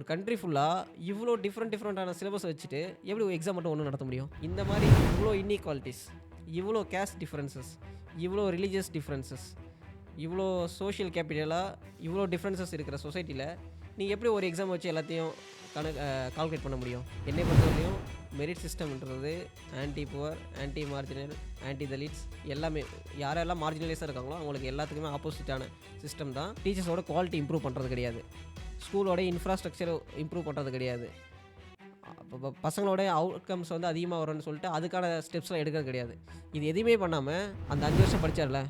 ஒரு கண்ட்ரி ஃபுல்லாக இவ்வளோ டிஃப்ரெண்ட்டான சிலபஸ் வச்சுட்டு எப்படி ஒரு எக்ஸாம் மட்டும் ஒன்றும் நடத்த முடியும்? இந்த மாதிரி இவ்வளோ இன்இக்வாலிட்டிஸ், இவ்வளோ கேஸ்ட் டிஃப்ரென்சஸ், இவ்வளோ ரிலீஜியஸ் டிஃப்ரென்சஸ், இவ்வளோ சோஷியல் கேபிட்டலாக இவ்வளோ டிஃப்ரென்சஸ் இருக்கிற சொசைட்டியில் நீங்கள் எப்படி ஒரு எக்ஸாம் வச்சு எல்லாத்தையும் கால்குலேட் பண்ண முடியும்? என்னை பொறுத்தவரையும் மெரிட் சிஸ்டம்ன்றது anti poor, anti marginal, anti Dalits எல்லாமே யாரெல்லாம் மார்ஜினலைஸாக இருக்காங்களோ அவங்களுக்கு எல்லாத்துக்குமே ஆப்போசிட்டான சிஸ்டம் தான். டீச்சர்ஸோட குவாலிட்டி இம்ப்ரூவ் பண்ணுறது கிடையாது, ஸ்கூலோட இன்ஃப்ராஸ்ட்ரக்சரை இம்ப்ரூவ் பண்ணுறது கிடையாது, பசங்களோட அவுட்கம்ஸ் வந்து அதிகமாக வரும்னு சொல்லிட்டு அதுக்கான ஸ்டெப்ஸ்லாம் எடுக்கிறது கிடையாது. இது எதுவுமே பண்ணாமல் அந்த 5 வருஷம் படித்தார்ல,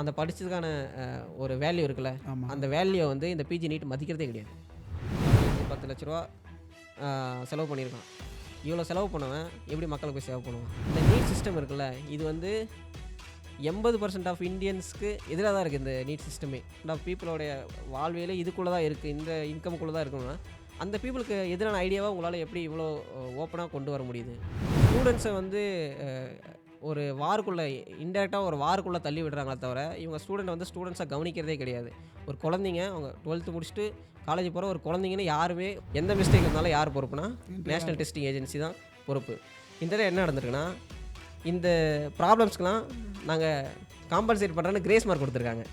அந்த படித்ததுக்கான ஒரு வேல்யூ இருக்குல்ல, அந்த வேல்யூவை வந்து இந்த பிஜி நீட் மதிக்கிறதே கிடையாது. 10 லட்ச ரூபா செலவு பண்ணியிருக்கான். இவ்வளோ செலவு பண்ணவன் எப்படி மக்களுக்கு போய் சேவ் பண்ணுவான்? இந்த நீட் சிஸ்டம் இருக்குல்ல, இது வந்து 80% ஆஃப் இந்தியன்ஸ்க்கு எதிராக தான் இருக்குது. இந்த நீட் சிஸ்டமே பீப்புளோடைய வாழ்வியலே இதுக்குள்ளே தான் இருக்குது, இந்த இன்கமுக்குள்ளே தான் இருக்கணும்னா அந்த பீப்புளுக்கு எதிரான ஐடியாவாக உங்களால் எப்படி இவ்வளோ ஓப்பனாக கொண்டு வர முடியுது? ஸ்டூடெண்ட்ஸை வந்து ஒரு வாருக்குள்ளே இன்டெரக்டாக ஒரு வாருக்குள்ளே தள்ளி விடுறாங்களே தவிர இவங்க ஸ்டூடெண்ட் வந்து ஸ்டூடெண்ட்ஸை கவனிக்கிறதே கிடையாது. ஒரு குழந்தைங்க அவங்க 12th முடிச்சுட்டு காலேஜ் போகிற ஒரு குழந்தைங்கன்னு யாருமே எந்த மிஸ்டேக் இருந்தாலும் யார் பொறுப்புனா நேஷ்னல் டெஸ்டிங் ஏஜென்சி தான் பொறுப்பு. இந்த என்ன நடந்திருக்குன்னா, இந்த ப்ராப்ளம்ஸ்க்கெலாம் நாங்கள் காம்பன்சேட் பண்ணுறேன்னு கிரேஸ் மார்க் கொடுத்துருக்காங்க.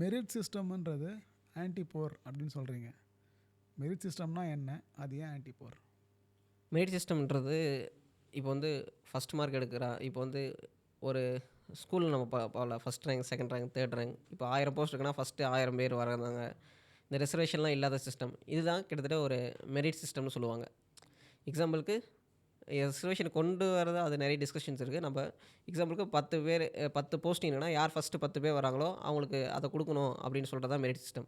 மெரிட் சிஸ்டம்ன்றது ஆன்டி போர் அப்படின்னு சொல்கிறீங்க. மெரிட் சிஸ்டம்னா என்ன, அது ஏன் ஆன்டி போர்? மெரிட் சிஸ்டம்ன்றது இப்போ வந்து ஃபஸ்ட் மார்க் எடுக்கிறா, இப்போ வந்து ஒரு ஸ்கூலில் நம்ம பார்க்கல, first rank, second rank, third rank, இப்போ 1000 போஸ்ட் இருக்குன்னா ஃபஸ்ட்டு 1000 பேர் வராங்க. இந்த ரிசர்வேஷன்லாம் இல்லாத சிஸ்டம் இதுதான் கிட்டத்தட்ட ஒரு மெரிட் சிஸ்டம்னு சொல்லுவாங்க. எக்ஸாம்பிளுக்கு ரிசர்வேஷன் கொண்டு வரது அது நிறைய டிஸ்கஷன்ஸ் இருக்குது. நம்ம எக்ஸாம்பிளுக்கு 10 போஸ்டிங்னா யார் ஃபஸ்ட்டு 10 பேர் வராங்களோ அவங்களுக்கு அதை கொடுக்கணும் அப்படின்னு சொல்கிறது தான் மெரிட் சிஸ்டம்.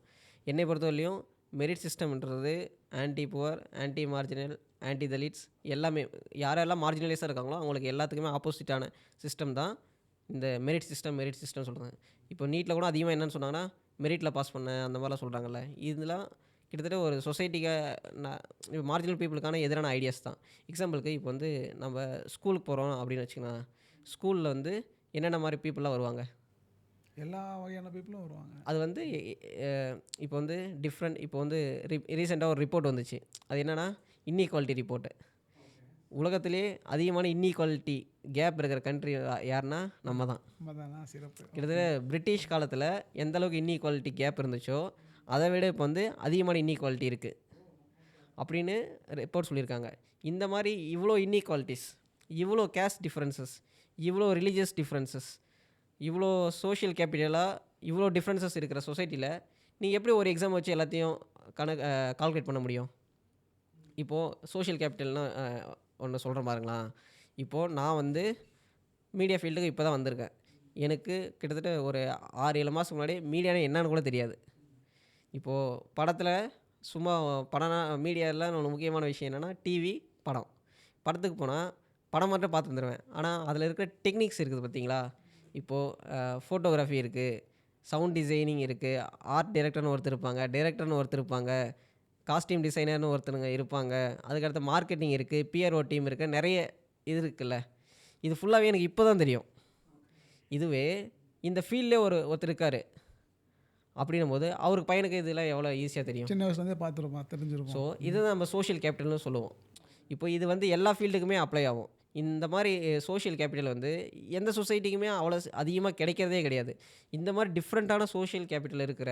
என்னை பொறுத்தவரையிலையும் மெரிட் சிஸ்டம்ன்றது anti poor, anti marginal, anti Dalits எல்லாமே யாரெல்லாம் மார்ஜினலைஸாக இருக்காங்களோ அவங்களுக்கு எல்லாத்துக்குமே ஆப்போசிட்டான சிஸ்டம் தான் இந்த மெரிட் சிஸ்டம் சொல்கிறாங்க. இப்போ நீட்டில் கூட அதிகமாக என்னென்னு சொன்னாங்கன்னா மெரிட்டில் பாஸ் பண்ண அந்த மாதிரிலாம் சொல்கிறாங்கல்ல, இதெல்லாம் கிட்டத்தட்ட ஒரு சொசைட்டிக்கு இப்போ மார்ஜினல் பீப்புளுக்கான எதிரான ஐடியாஸ் தான். எக்ஸாம்பிளுக்கு இப்போ வந்து நம்ம ஸ்கூலுக்கு போகிறோம் அப்படின்னு வச்சுக்கோங்களேன், ஸ்கூலில் வந்து என்னென்ன மாதிரி பீப்புளெலாம் வருவாங்க? எல்லா வகையான பீப்புளும் வருவாங்க. அது வந்து இப்போ வந்து டிஃப்ரெண்ட் இப்போ வந்து ரீசெண்டாக ஒரு ரிப்போர்ட் வந்துச்சு. அது என்னென்னா இன்இக்வாலிட்டி ரிப்போர்ட்டு. உலகத்திலே அதிகமான இன்இக்வாலிட்டி கேப் இருக்கிற கண்ட்ரி யாருன்னா நம்ம தான். சிறப்பு. கிட்டத்தட்ட பிரிட்டிஷ் காலத்தில் எந்த அளவுக்கு இன்இக்வாலிட்டி கேப் இருந்துச்சோ அதை விட இப்போ வந்து அதிகமான இன்இக்வாலிட்டி இருக்குது அப்படின்னு ரிப்போர்ட் சொல்லியிருக்காங்க. இந்த மாதிரி இவ்வளோ இன்இக்வாலிட்டிஸ், இவ்வளோ கேஸ்ட் டிஃப்ரென்சஸ், இவ்வளோ ரிலீஜியஸ் டிஃப்ரென்சஸ், இவ்வளோ சோஷியல் கேபிட்டலாக இவ்வளோ டிஃப்ரென்சஸ் இருக்கிற சொசைட்டியில் நீங்கள் எப்படி ஒரு எக்ஸாம் வச்சு எல்லாத்தையும் கால்குலேட் பண்ண முடியும்? இப்போது சோஷியல் கேபிட்டல்னால் ஒன்று சொல்கிறேன் பாருங்களா. இப்போது நான் வந்து மீடியா ஃபீல்டுக்கு இப்போ தான் வந்திருக்கேன். எனக்கு கிட்டத்தட்ட ஒரு 6-7 மாதத்துக்கு முன்னாடி மீடியானா என்னன்னு கூட தெரியாது. இப்போது படத்தில் சும்மா படம்னா மீடியாவில் ஒன்று முக்கியமான விஷயம் என்னென்னா டிவி, படத்துக்கு போனால் படம் மட்டும் பார்த்து வந்துடுவேன். ஆனால் அதில் இருக்கிற டெக்னிக்ஸ் இருக்குது பார்த்தீங்களா. இப்போது ஃபோட்டோகிராஃபி இருக்குது, சவுண்ட் டிசைனிங் இருக்குது, ஆர்ட் டைரக்டர்னு ஒருத்தர் இருப்பாங்க, டைரக்டர்னு ஒருத்தர் இருப்பாங்க, காஸ்டியூம் டிசைனர்னு ஒருத்தருங்க இருப்பாங்க, அதுக்கடுத்து மார்க்கெட்டிங் இருக்குது, பிஆர்ஓ டீம் இருக்குது, நிறைய இது இருக்குல்ல. இது ஃபுல்லாகவே எனக்கு இப்போ தான் தெரியும். இதுவே இந்த ஃபீல்டே ஒருத்தர் இருக்கார் அப்படின்னும் போது அவருக்கு பையனுக்கு இதெல்லாம் எவ்வளோ ஈஸியாக தெரியும், சின்ன வயசுலேருந்தே பார்த்துருப்போம், தெரிஞ்சிருக்கும். ஸோ இதுதான் நம்ம சோஷியல் கேபிட்டல்னு சொல்லுவோம். இப்போ இது வந்து எல்லா ஃபீல்டுக்குமே அப்ளை ஆகும். இந்த மாதிரி சோஷியல் கேபிட்டல் வந்து எந்த சொசைட்டிக்குமே அவ்வளோ அதிகமாக கிடைக்கிறதே கிடையாது. இந்த மாதிரி டிஃப்ரெண்ட்டான சோஷியல் கேபிட்டல் இருக்கிற,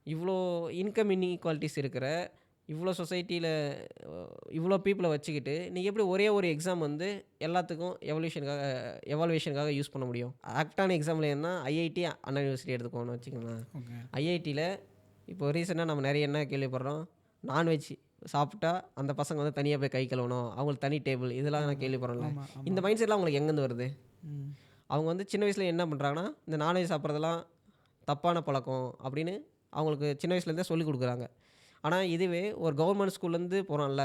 இவ்வளோ இன்கம் இன்இக்வாலிட்டிஸ் இருக்கிற, இவ்வளோ சொசைட்டியில் இவ்வளோ பீப்புளை வச்சுக்கிட்டு நீங்கள் எப்படி ஒரே ஒரு எக்ஸாம் வந்து எல்லாத்துக்கும் எவால்வேஷனுக்காக யூஸ் பண்ண முடியும்? ஆக்டான எக்ஸாம்பிள் என்ன, ஐஐடி, அண்ணா யூனிவர்சிட்டி எடுத்துக்கோன்னு வச்சுக்கோங்களேன். ஐஐடியில் இப்போ ரீசெண்டாக நம்ம நிறைய என்ன கேள்விப்படுறோம், நான்வெஜ் சாப்பிட்டா அந்த பசங்க வந்து தனியாக போய் கை கழுவணும், அவங்களுக்கு தனி டேபிள், இதெல்லாம் நான் கேள்விப்படுறேன்ல. இந்த மைண்ட் செட்லாம் அவங்களுக்கு எங்கேருந்து வருது? அவங்க வந்து சின்ன வயசில் என்ன பண்ணுறாங்கன்னா இந்த நான்வெஜ் சாப்பிட்றதெல்லாம் தப்பான பழக்கம் அப்படின்னு அவங்களுக்கு சின்ன வயசுலேருந்தே சொல்லிக் கொடுக்குறாங்க. ஆனால் இதுவே ஒரு கவர்மெண்ட் ஸ்கூல்லேருந்து போகிறான்ல,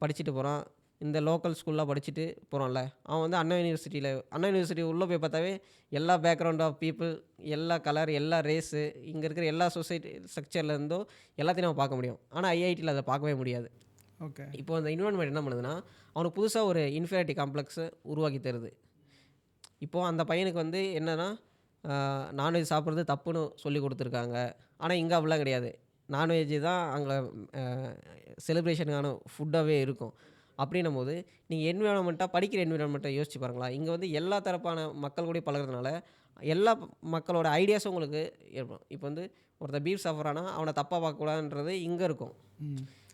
படிச்சுட்டு போகிறான், இந்த லோக்கல் ஸ்கூல்லாம் படிச்சுட்டு போகிறான்ல, அவன் வந்து அண்ணா யூனிவர்சிட்டி உள்ளே போய் பார்த்தாவே எல்லா பேக்ரவுண்ட் ஆஃப் பீப்புள், எல்லா கலர், எல்லா ரேஸு, இங்கே இருக்கிற எல்லா சொசைட்டி ஸ்ட்ரக்சர்லேருந்தோ எல்லாத்தையும் நம்ம பார்க்க முடியும். ஆனால் ஐஐடியில் அதை பார்க்கவே முடியாது. ஓகே. இப்போ அந்த என்விரான்மெண்ட் என்ன பண்ணுதுன்னா அவனுக்கு புதுசாக ஒரு இன்ஃபீரியாரிட்டி காம்ப்ளெக்ஸை உருவாக்கி தருது. இப்போது அந்த பையனுக்கு வந்து என்னென்னா நான்வெஜ் சாப்பிட்றது தப்புன்னு சொல்லி கொடுத்துருக்காங்க. ஆனால் இங்கே அப்படிலாம் கிடையாது. நான்வெஜ் தான் அங்கே செலிப்ரேஷனுக்கான ஃபுட்டாகவே இருக்கும். அப்படின்னும் போது நீங்கள் என்விரான்மெண்ட்டாக படிக்கிற என்விரான்மெண்ட்டை யோசிச்சு பாருங்களா. இங்கே வந்து எல்லா தரப்பான மக்கள் கூட பழகுறதுனால எல்லா மக்களோட ஐடியாஸும் உங்களுக்கு ஏற்படும். இப்போ வந்து ஒருத்தர் பீஃப் சாப்பிட்றான்னா அவனை தப்பாக பார்க்கக்கூடாதுன்றது இங்கே இருக்கும்.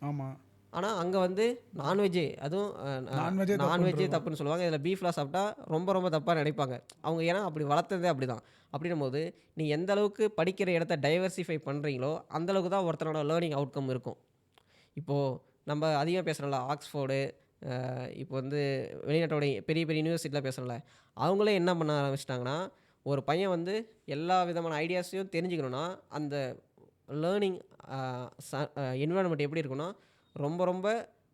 ஆமாம். ஆனால் அங்கே வந்து நான்வெஜ்ஜே, அதுவும் நான்வெஜ்ஜே தப்புன்னு சொல்லுவாங்க. இதில் பீஃப்லாம் சாப்பிட்டா ரொம்ப ரொம்ப தப்பாக நினைப்பாங்க அவங்க. ஏன்னா அப்படி வளர்த்ததே அப்படி தான். அப்படின்னும் போது நீங்கள் எந்த அளவுக்கு படிக்கிற இடத்த டைவர்சிஃபை பண்ணுறீங்களோ அந்தளவுக்கு தான் ஒருத்தனோட லேர்னிங் அவுட்கம் இருக்கும். இப்போது நம்ம அதிகமாக பேசுகிறோம்ல, ஆக்ஸ்ஃபோர்டு, இப்போ வந்து வெளிநாட்டோட பெரிய பெரிய யூனிவர்சிட்டியில் பேசுகிறோம்ல, அவங்களே என்ன பண்ண ஆரம்பிச்சிட்டாங்கன்னா, ஒரு பையன் வந்து எல்லா விதமான ஐடியாஸையும் தெரிஞ்சுக்கணுன்னா அந்த லேர்னிங் என்விரான்மெண்ட் எப்படி இருக்குன்னா ரொம்ப ரொம்ப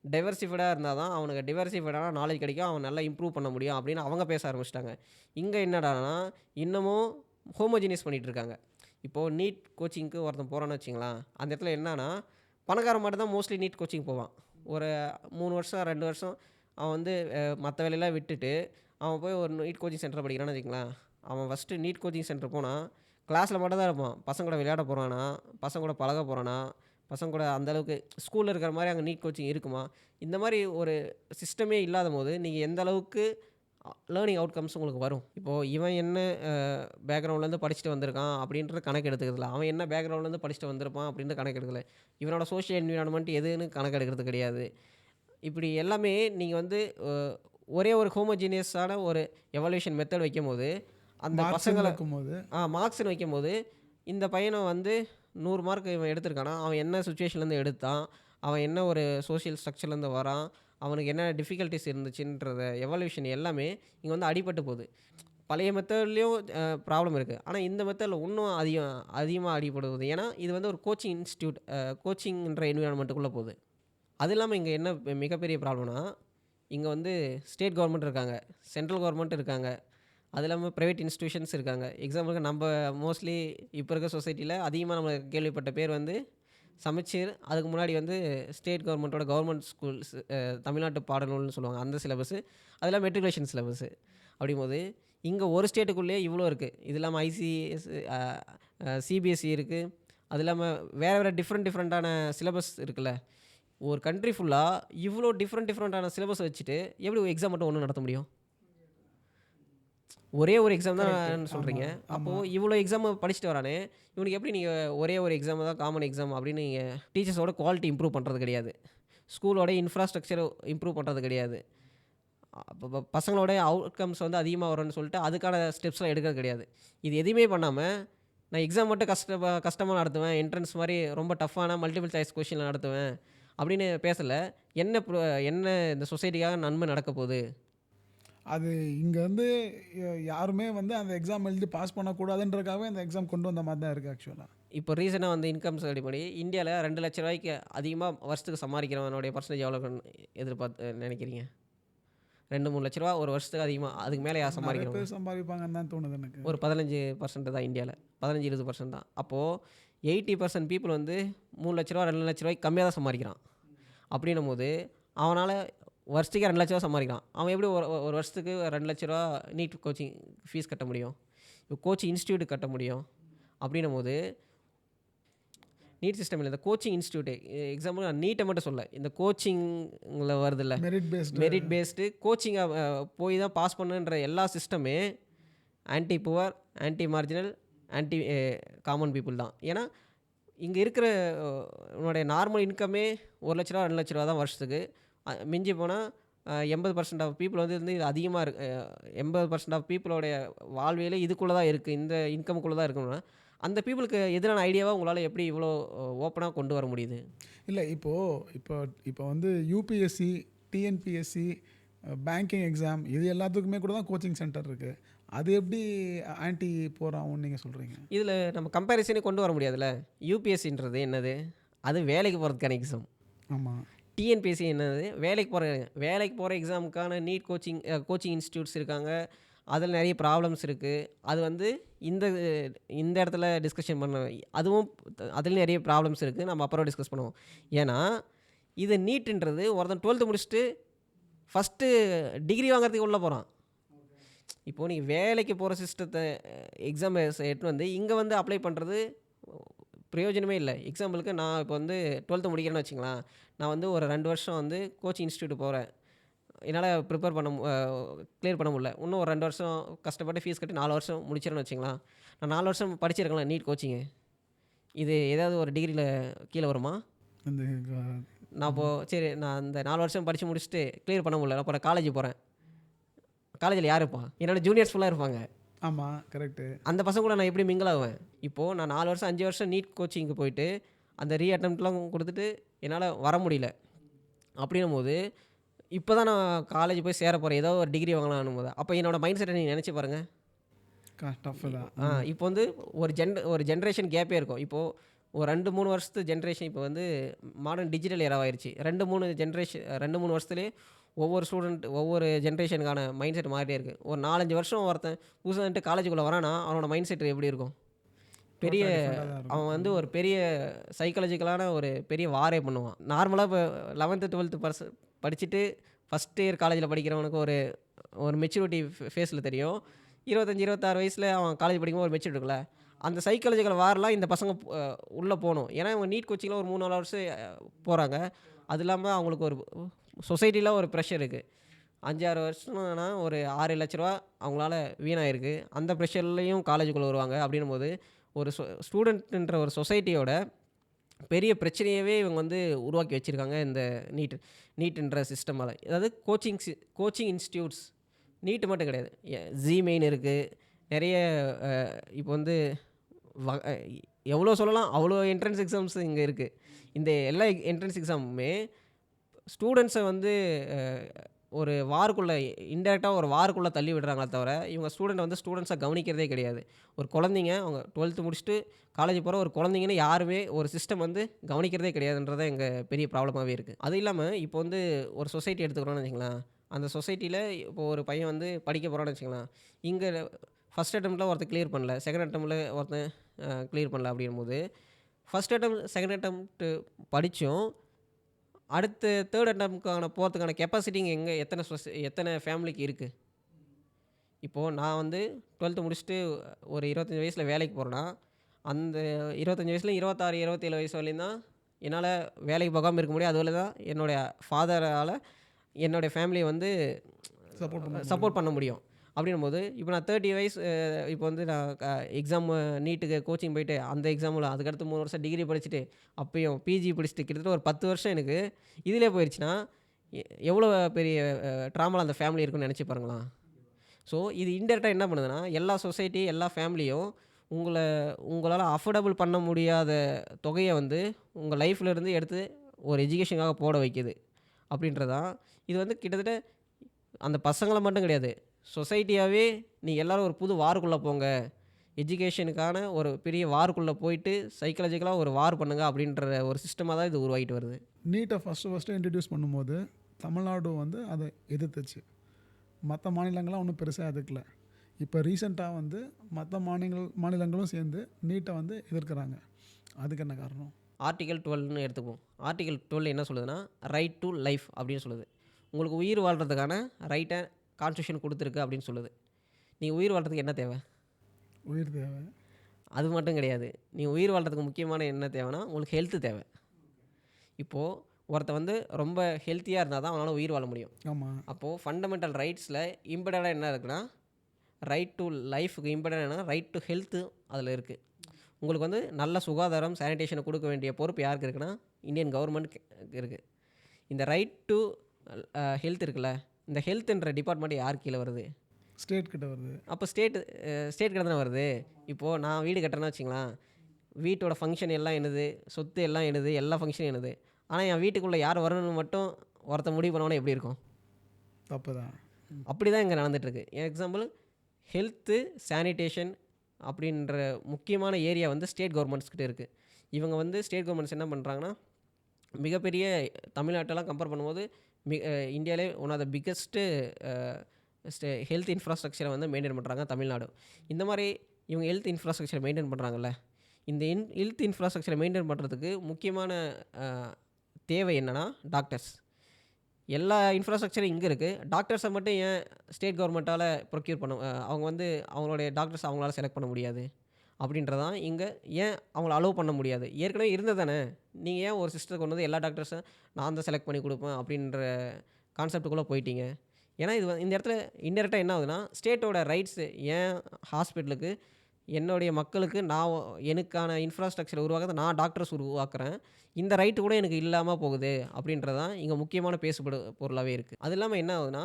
டைவர்சிஃபைடாக இருந்தால் தான் அவனுக்கு டைவர்சிஃபைடான நாலேஜ் கிடைக்கும், அவன் நல்லா இம்ப்ரூவ் பண்ண முடியும் அப்படின்னு அவங்க பேச ஆரம்பிச்சிட்டாங்க. இங்கே என்னடானா இன்னமும் ஹோமோஜினியஸ் பண்ணிகிட்டு இருக்காங்க. இப்போது நீட் கோச்சிங்க்கு ஒருத்தன் போகிறான்னு வச்சிங்களேன், அந்த இடத்துல என்னன்னா பணக்காரன் மட்டும் தான் மோஸ்ட்லி நீட் கோச்சிங் போவான். ஒரு 3 வருஷம் 2 வருஷம் அவன் வந்து மற்ற வேலையெல்லாம் விட்டுட்டு அவன் போய் ஒரு நீட் கோச்சிங் சென்டர் படிக்கிறான்னு வச்சுங்களேன். அவன் ஃபஸ்ட்டு நீட் கோச்சிங் சென்டர் போனால் கிளாஸில் மட்டும் தான் இருப்பான். பசங்க கூட விளையாட போகிறானா, பசங்க கூட பழக போகிறானா, பசங்க கூட அந்தளவுக்கு ஸ்கூலில் இருக்கிற மாதிரி அங்கே நீட் கோச்சிங் இருக்குமா, இந்த மாதிரி ஒரு சிஸ்டமே இல்லாத போது நீங்கள் எந்த அளவுக்கு லேர்னிங் அவுட்கம்ஸ் உங்களுக்கு வரும். இப்போது இவன் என்ன பேக்ரவுண்ட்லேருந்து படிச்சுட்டு வந்திருக்கான் அப்படின்ற கணக்கு எடுத்துக்கிறதுல, அவன் என்ன பேக்ரவுண்ட்லேருந்து படிச்சுட்டு வந்திருப்பான் அப்படின்ற கணக்கு எடுக்கல, இவனோட சோஷியல் என்விரான்மெண்ட் எதுன்னு கணக்கு எடுக்கிறது கிடையாது. இப்படி எல்லாமே நீங்கள் வந்து ஒரே ஒரு ஹோமோஜீனியஸான ஒரு எவல்யூஷன் மெத்தட் வைக்கும் போது அந்த பசங்களை மார்க்ஸ்னு வைக்கும் போது இந்த பையனை வந்து 100 மார்க் இவன் எடுத்திருக்கானா, அவன் என்ன சுச்சுவேஷன்லேருந்து எடுத்தான், அவன் என்ன ஒரு சோஷியல் ஸ்ட்ரக்சர்லேருந்து வரான், அவனுக்கு என்ன டிஃபிகல்ட்டிஸ் இருந்துச்சுன்றத எவல்யூஷன் எல்லாமே இங்கே வந்து அடிபட்டு போகுது. பழைய மெத்தட்லேயும் ப்ராப்ளம் இருக்குது, ஆனால் இந்த மெத்தடில் இன்னும் அதிகமாக அடிபடுவது. ஏன்னா இது வந்து ஒரு கோச்சிங் இன்ஸ்டியூட், கோச்சிங்ன்ற என்விரான்மெண்ட்டுக்குள்ளே போகுது. அது இல்லாமல் இங்கே என்ன மிகப்பெரிய ப்ராப்ளம்னா, இங்கே வந்து ஸ்டேட் கவர்மெண்ட் இருக்காங்க, சென்ட்ரல் கவர்மெண்ட் இருக்காங்க, அது இல்லாமல் ப்ரைவேட் இன்ஸ்டியூஷன்ஸ் இருக்காங்க. எக்ஸாம்பிளுக்கு நம்ம மோஸ்ட்லி இப்போ இருக்க சொசைட்டியில் அதிகமாக நம்ம கேள்விப்பட்ட பேர் வந்து சமச்சீர், அதுக்கு முன்னாடி வந்து ஸ்டேட் கவர்மெண்ட்டோட கவர்மெண்ட் ஸ்கூல்ஸ், தமிழ்நாட்டு பாடநூல்னு சொல்லுவாங்க அந்த சிலபஸ்ஸு, அதெல்லாம் மெட்ரிகுலேஷன் சிலபஸ்ஸு. அப்படிங்கும்போது இங்கே ஒரு ஸ்டேட்டுக்குள்ளேயே இவ்வளோ இருக்குது. இது இல்லாமல் ஐசிஎஸ், சிபிஎஸ்சி இருக்குது, அது இல்லாமல் வேறு டிஃப்ரெண்ட்டான சிலபஸ் இருக்குல்ல. ஒரு கண்ட்ரி ஃபுல்லாக இவ்வளோ டிஃப்ரெண்ட்டான சிலபஸ் வச்சுட்டு எப்படி எக்ஸாம் மட்டும் ஒன்றும் நடத்த முடியும்? ஒரே ஒரு எக்ஸாம் தான் சொல்கிறீங்க. அப்போது இவ்வளோ எக்ஸாம் படிச்சுட்டு வரானே, இவனுக்கு எப்படி நீங்கள் ஒரே ஒரு எக்ஸாம் தான் காமன் எக்ஸாம் அப்படின்னு நீங்கள் டீச்சர்ஸோட குவாலிட்டி இம்ப்ரூவ் பண்ணுறது கிடையாது, ஸ்கூலோட இன்ஃப்ராஸ்ட்ரக்சர் இம்ப்ரூவ் பண்ணுறது கிடையாது, பசங்களோட அவுட்கம்ஸ் வந்து அதிகமாக வரும்னு சொல்லிட்டு அதுக்கான ஸ்டெப்ஸ்லாம் எடுக்கிறது கிடையாது. இது எதுவுமே பண்ணாமல் நான் எக்ஸாம் மட்டும் கஷ்டமாக நடத்துவேன், என்ட்ரன்ஸ் மாதிரி ரொம்ப டஃப்பான மல்டிபிள் சாய்ஸ் கொஷினில் நடத்துவேன் அப்படின்னு பேசலை. என்ன இந்த சொசைட்டிக்காக நன்மை நடக்க போகுது? அது இங்கே வந்து யாருமே வந்து அந்த எக்ஸாம் எழுதி பாஸ் பண்ணக்கூடாதுன்றதுக்காகவே அந்த எக்ஸாம் கொண்டு வந்த மாதிரி தான் இருக்குது ஆக்சுவலாக. இப்போ ரீசனாக வந்து இன்கம் அடிப்படை இந்தியாவில் 2 லட்ச ரூபாய்க்கு அதிகமாக வருஷத்துக்கு சம்பாதிக்கிறவனுடைய பர்சன்டேஜ் எவ்வளோ எதிர்பார்த்து நினைக்கிறீங்க? 2-3 லட்ச ரூபா ஒரு வருஷத்துக்கு அதிகமாக, அதுக்கு மேலே யார் சம்பாதிக்கிறோம்? சம்பாதிப்பாங்கன்னு தான் தோணுது எனக்கு. ஒரு 15% தான் இந்தியாவில், 15-20% தான். அப்போது 80% பீப்புள் வந்து 3 லட்ச ரூபா 2 லட்ச ரூபாய்க்கு கம்மியாக தான் சம்பாதிக்கிறான். அப்படின்னும் போது அவனால் வருஷத்துக்கு 2 லட்ச ரூபா சம்பாதிக்கிறான். அவன் எப்படி ஒரு வருஷத்துக்கு 2 லட்ச ரூபா நீட் கோச்சிங் ஃபீஸ் கட்ட முடியும், இப்போ கோச்சிங் இன்ஸ்டியூட் கட்ட முடியும்? அப்படின்னும் போது நீட் சிஸ்டம் இல்லை, இந்த கோச்சிங் இன்ஸ்டியூட்டு எக்ஸாம்பிள் நான் நீட்டை மட்டும் சொல்ல, இந்த கோச்சிங்கில் வருது இல்லை, மெரிட் பேஸ்டு கோச்சிங்காக போய் தான் பாஸ் பண்ணுன்ற எல்லா சிஸ்டமே anti poor, anti marginal, anti common people தான். ஏன்னா இங்கே இருக்கிற உன்னுடைய நார்மல் இன்கமே 1 லட்ச ரூபா 2 லட்ச ரூபா தான் வருஷத்துக்கு. மிஞ்சி போனால் 80% ஆஃப் பீப்புள் வந்து இது அதிகமாக இருக்குது. 80% ஆஃப் பீப்புளோடைய வாழ்வியலே இதுக்குள்ளே தான் இருக்குது, இந்த இன்கமுக்குள்ளே தான் இருக்கணும்னா அந்த பீப்புளுக்கு எதிரான ஐடியாவாக உங்களால் எப்படி இவ்வளோ ஓப்பனாக கொண்டு வர முடியுது? இல்லை இப்போ வந்து யூபிஎஸ்சி, டிஎன்பிஎஸ்சி, பேங்கிங் எக்ஸாம் இது எல்லாத்துக்குமே கூட தான் கோச்சிங் சென்டர் இருக்குது. அது எப்படி ஆன்டி போகிறான்னு நீங்கள் சொல்கிறீங்க? இதில் நம்ம கம்பேரிசனே கொண்டு வர முடியாதுல்ல. யூபிஎஸ்சின்றது என்னது? அது வேலைக்கு போகிறதுக்கான எக்ஸாம். ஆமாம். டிஎன்பிஎஸ்சி என்னது? வேலைக்கு போகிற எக்ஸாமுக்கான நீட் கோச்சிங் இன்ஸ்டியூட்ஸ் இருக்காங்க, அதில் நிறைய ப்ராப்ளம்ஸ் இருக்குது. அது வந்து இந்த இடத்துல டிஸ்கஷன் பண்ண, அதுவும் அதில் நிறைய ப்ராப்ளம்ஸ் இருக்குது, நம்ம அப்புறம் டிஸ்கஸ் பண்ணுவோம். ஏன்னா இது நீட்டுன்றது ஒருத்தன் 12th முடிச்சுட்டு ஃபஸ்ட்டு டிகிரி வாங்குறதுக்கு உள்ளே போகிறான். இப்போது நீங்கள் வேலைக்கு போகிற சிஸ்டத்தை எக்ஸாம் எடுத்து வந்து இங்கே வந்து அப்ளை பண்ணுறது பிரயோஜனமே இல்லை. எக்ஸாம்பிளுக்கு நான் இப்போ வந்து 12th முடிக்கிறேன்னு வச்சுங்களேன், நான் வந்து ஒரு 2 வருஷம் வந்து கோச்சிங் இன்ஸ்டியூட் போகிறேன். என்னால் ப்ரிப்பேர் பண்ண கிளியர் பண்ண முடியல. இன்னும் ஒரு 2 வருஷம் கஷ்டப்பட்டு ஃபீஸ் கட்டி 4 வருஷம் முடிச்சிடறேன்னு வச்சுங்களேன். நான் 4 வருஷம் படிச்சிருக்கேன்ல நீட் கோச்சிங்கு. இது ஏதாவது ஒரு டிகிரியில் கீழே வருமா? இந்த நான் இப்போது சரி நான் அந்த 4 வருஷம் படித்து முடிச்சுட்டு கிளியர் பண்ண முடியல. அப்போ நான் காலேஜ் போகிறேன். காலேஜில் யார் இருப்பா? என்னோட ஜூனியர்ஸ் ஃபுல்லாக இருப்பாங்க. ஆமாம், கரெக்டு. அந்த பசங்க கூட நான் எப்படி மிங்கிள் ஆகுவேன்? இப்போது நான் 4 வருஷம் 5 வருஷம் நீட் கோச்சிங்க்கு போயிட்டு அந்த அட்டெம்ப்ட்லாம் கொடுத்துட்டு என்னால் வர முடியல. அப்படின்னும் போது இப்போ தான் நான் காலேஜ் போய் சேர போகிறேன், ஏதோ ஒரு டிகிரி வாங்கலாம்னும் போது, அப்போ என்னோடய மைண்ட் செட்டை நீங்கள் நினச்சி பாருங்கள். டஃப்பு தான். இப்போ வந்து ஒரு ஜென்ரேஷன் கேப்பே இருக்கும். இப்போது ஒரு 2-3 வருஷத்து ஜென்ரேஷன் இப்போ வந்து மாடர்ன் டிஜிட்டல் எராவாயிருச்சு. 2-3 வருஷத்துலேயே ஒவ்வொரு ஜென்ரேஷனுக்கான மைண்ட் செட் மாறிட்டே இருக்குது. ஒரு 4-5 வருஷம் ஒருத்தன் புதுசாக காலேஜுக்குள்ளே வரானா அவனோட மைண்ட் செட் எப்படி இருக்கும்? அவன் வந்து ஒரு பெரிய சைக்காலஜிக்கலான ஒரு பெரிய வாரே பண்ணுவான். நார்மலாக இப்போ 11th 12th படிச்சுட்டு ஃபஸ்ட் இயர் காலேஜில் படிக்கிறவனுக்கு ஒரு மெச்சூரிட்டி ஃபேஸில் தெரியும். 25-26 வயசில் அவன் காலேஜ் படிக்கும்போது ஒரு மெச்சூரிட்டி இருக்குல்ல, அந்த சைக்காலஜிக்கல் வாரெலாம் இந்த பசங்க உள்ளே போகணும். ஏன்னா இவங்க நீட் கோச்சிங்கில் ஒரு 3-4 வருஷம் போகிறாங்க. அது இல்லாமல் அவங்களுக்கு ஒரு சொசைட்டியில் ஒரு ப்ரெஷர் இருக்குது. 5-6 வருஷம்னா ஒரு 6 லட்ச ரூபா அவங்களால வீணாயிருக்கு. அந்த ப்ரெஷர்லேயும் காலேஜுக்குள்ளே வருவாங்க. அப்படின்னும் போது ஒரு ஸ்டூடெண்ட்ன்ற ஒரு சொசைட்டியோட பெரிய பிரச்சனையவே இவங்க வந்து உருவாக்கி வச்சுருக்காங்க இந்த நீட்டுன்ற சிஸ்டமால். அதாவது கோச்சிங் இன்ஸ்டியூட்ஸ் நீட்டு மட்டும் கிடையாது, ஜிமெயின் இருக்குது, நிறைய இப்போ வந்து எவ்வளோ சொல்லலாம், அவ்வளோ என்ட்ரன்ஸ் எக்ஸாம்ஸ் இங்கே இருக்குது. இந்த எல்லா என்ட்ரன்ஸ் எக்ஸாமுமே ஸ்டூடெண்ட்ஸை வந்து ஒரு இன்டெரக்டாக ஒரு வாருக்குள்ளே தள்ளி விடுறாங்களே தவிர இவங்க ஸ்டூடெண்ட்ஸை கவனிக்கிறதே கிடையாது. ஒரு குழந்தைங்க அவங்க 12th முடிச்சுட்டு காலேஜ் போகிற ஒரு குழந்தைங்கன்னு யாருமே ஒரு சிஸ்டம் வந்து கவனிக்கிறதே கிடையாதுன்றத எங்கள் பெரிய ப்ராப்ளமாகவே இருக்குது. அது இல்லாமல் இப்போ வந்து ஒரு சொசைட்டி எடுத்துக்கிறோன்னு வச்சுங்களேன், அந்த சொசைட்டியில் இப்போ ஒரு பையன் வந்து படிக்க போகிறான்னு வச்சுக்கலாம், இங்கே ஃபஸ்ட் அட்டெம்ப்டில் ஒருத்தர் கிளியர் பண்ணல, செகண்ட் அட்டெம்ப்டில் ஒருத்தன் கிளியர் பண்ணல. அப்படிங்கும்போது ஃபஸ்ட் அட்டெம்ப்ட் செகண்ட் அட்டெம்ப்ட்டு படித்தும் அடுத்து தேர்ட் அட்டெம்ப்ட்கான போகிறதுக்கான கெப்பாசிட்டி இங்கே எத்தனை ஃபேமிலிக்கு இருக்குது? இப்போது நான் வந்து 12th முடிச்சுட்டு ஒரு 25 வயசில் வேலைக்கு போகிறேன்னா, அந்த 25 வயசுல 26-27 வயசு வரையும் தான் என்னால் வேலைக்கு போகாமல் இருக்க முடியும். அதுவரை தான் என்னுடைய ஃபாதரால் என்னுடைய ஃபேமிலியை வந்து சப்போர்ட் பண்ண முடியும். அப்படின்னும்போது இப்போ நான் 30 வயசு இப்போ வந்து நான் எக்ஸாம் நீட்டுக்கு கோச்சிங் போயிட்டு அந்த எக்ஸாமில் அதுக்கடுத்து 3 வருஷம் டிகிரி படிச்சுட்டு அப்பயும் பிஜி படிச்சுட்டு கிட்டத்தட்ட ஒரு 10 வருஷம் எனக்கு இதிலே போயிடுச்சுன்னா எவ்வளோ பெரிய ட்ராமாவில் அந்த ஃபேமிலி இருக்குன்னு நினச்சி பாருங்களா. ஸோ இது இன்டெரக்டாக என்ன பண்ணுதுன்னா எல்லா சொசைட்டி எல்லா ஃபேமிலியும் உங்களால் அஃபோர்டபுள் பண்ண முடியாத தொகையை வந்து உங்கள் லைஃப்லேருந்து எடுத்து ஒரு எஜுகேஷனுக்காக போட வைக்கிது. அப்படின்றதான் இது வந்து கிட்டத்தட்ட அந்த பசங்களை மட்டும் கிடையாது, சொசைட்டியாகவே நீங்கள் எல்லோரும் ஒரு புது வாருக்குள்ளே போங்க, எஜுகேஷனுக்கான ஒரு பெரிய வாருக்குள்ளே போயிட்டு சைக்காலஜிக்கலாக ஒரு வார் பண்ணுங்க அப்படின்ற ஒரு சிஸ்டமாக தான் இது உருவாகிட்டு வருது. நீட்டை ஃபஸ்ட்டு இன்ட்ரடியூஸ் பண்ணும்போது தமிழ்நாடு வந்து அதை எதிர்த்துச்சு, மற்ற மாநிலங்கள்லாம் ஒன்றும் பெருசாக எதிர்க்கல. இப்போ ரீசெண்டாக வந்து மற்ற மாநிலங்களும் சேர்ந்து நீட்டை வந்து எதிர்க்கிறாங்க. அதுக்கு என்ன காரணம்? ஆர்டிகல் 12ன்னு எடுத்துப்போம். ஆர்டிகல் 12 என்ன சொல்லுதுன்னா ரைட் டு லைஃப் அப்படின்னு சொல்லுது. உங்களுக்கு உயிர் வாழ்கிறதுக்கான ரைட்டை கான்ஸ்டியூஷன் கொடுத்துருக்கு அப்படின்னு சொல்லுது. நீங்கள் உயிர் வாழ்கிறதுக்கு என்ன தேவை? உயிர் தேவை. அது மட்டும் கிடையாது, நீங்கள் உயிர் வாழ்கிறதுக்கு முக்கியமான என்ன தேவைன்னா உங்களுக்கு ஹெல்த்து தேவை. இப்போது ஒருத்தர் வந்து ரொம்ப ஹெல்த்தியாக இருந்தால் தான் அவனால் உயிர் வாழ முடியும். ஆமாம். அப்போது ஃபண்டமெண்டல் ரைட்ஸில் இம்பார்ட்டண்டாக என்ன இருக்குன்னா ரைட் டு லைஃபுக்கு இம்பார்ட்டன்ட் என்ன, ரைட் டு ஹெல்த்து அதில் இருக்குது. உங்களுக்கு வந்து நல்ல சுகாதாரம் சானிடேஷனை கொடுக்க வேண்டிய பொறுப்பு யாருக்கு இருக்குன்னா இந்தியன் கவர்மெண்ட்டுக்கு இருக்குது. இந்த ரைட் டு ஹெல்த் இருக்குல்ல, இந்த ஹெல்த்ன்ற டிபார்ட்மெண்ட் யார் கீழே வருது? ஸ்டேட் கிட்ட வருது. அப்போ ஸ்டேட் கிட்ட தானே வருது. இப்போது நான் வீடு கட்டுறேன்னு வச்சுங்களேன், வீட்டோட ஃபங்க்ஷன் எல்லாம் என்னது, சொத்து எல்லாம் என்னது, எல்லா ஃபங்க்ஷனும் என்னது. ஆனால் என் வீட்டுக்குள்ளே யார் வரணும்னு மட்டும் ஒருத்தர் முடிவு பண்ணோன்னா எப்படி இருக்கும்? தப்பு தான். அப்படி தான் இங்கே நடந்துகிட்ருக்கு. எக்ஸாம்பிள் ஹெல்த்து சானிடேஷன் அப்படின்ற முக்கியமான ஏரியா வந்து ஸ்டேட் கவர்மெண்ட்ஸ்கிட்ட இருக்குது. இவங்க வந்து ஸ்டேட் கவர்மெண்ட்ஸ் என்ன பண்ணுறாங்கன்னா மிகப்பெரிய தமிழ்நாட்டெல்லாம் கம்பேர் பண்ணும்போது இந்தியாவிலே one of the biggest health இன்ஃப்ராஸ்ட்ரக்சரை வந்து மெயின்டைன் பண்ணுறாங்க தமிழ்நாடு. இந்த மாதிரி இவங்க ஹெல்த் இன்ஃப்ராஸ்ட்ரக்சரை மெயின்டைன் பண்ணுறாங்கல்ல, இந்த ஹெல்த் இன்ஃப்ராஸ்ட்ரக்சரை மெயின்டைன் பண்ணுறதுக்கு முக்கியமான தேவை என்னென்னா டாக்டர்ஸ். எல்லா இன்ஃப்ராஸ்ட்ரக்சரும் இங்கே இருக்குது, டாக்டர்ஸை மட்டும் ஏன் ஸ்டேட் கவர்மெண்ட்டால் ப்ரொக்யூர் பண்ண அவங்க வந்து அவங்களுடைய டாக்டர்ஸ் அவங்களால செலக்ட் பண்ண முடியாது? அப்படின்றதான் இங்கே ஏன் அவங்கள அலோவ் பண்ண முடியாது. ஏற்கனவே இருந்தது தானே, நீங்கள் ஏன் ஒரு சிஸ்டர் கொண்டு வந்து எல்லா டாக்டர்ஸும் நான் தான் செலக்ட் பண்ணி கொடுப்பேன் அப்படின்ற கான்செப்டுக்குள்ளே போயிட்டீங்க. ஏன்னா இது இந்த இடத்துல இன்டெரக்டாக என்ன ஆகுதுன்னா, ஸ்டேட்டோட ரைட்ஸு ஏன் ஹாஸ்பிட்டலுக்கு என்னுடைய மக்களுக்கு நான் எனக்கான இன்ஃப்ராஸ்ட்ரக்சரை உருவாக்குறது நான் டாக்டர்ஸ் உருவாக்குறேன், இந்த ரைட்டு கூட எனக்கு இல்லாமல் போகுது அப்படின்றது தான் இங்கே முக்கியமான பேசுபடு பொருளாகவே இருக்குது. அது இல்லாமல் என்ன ஆகுதுன்னா,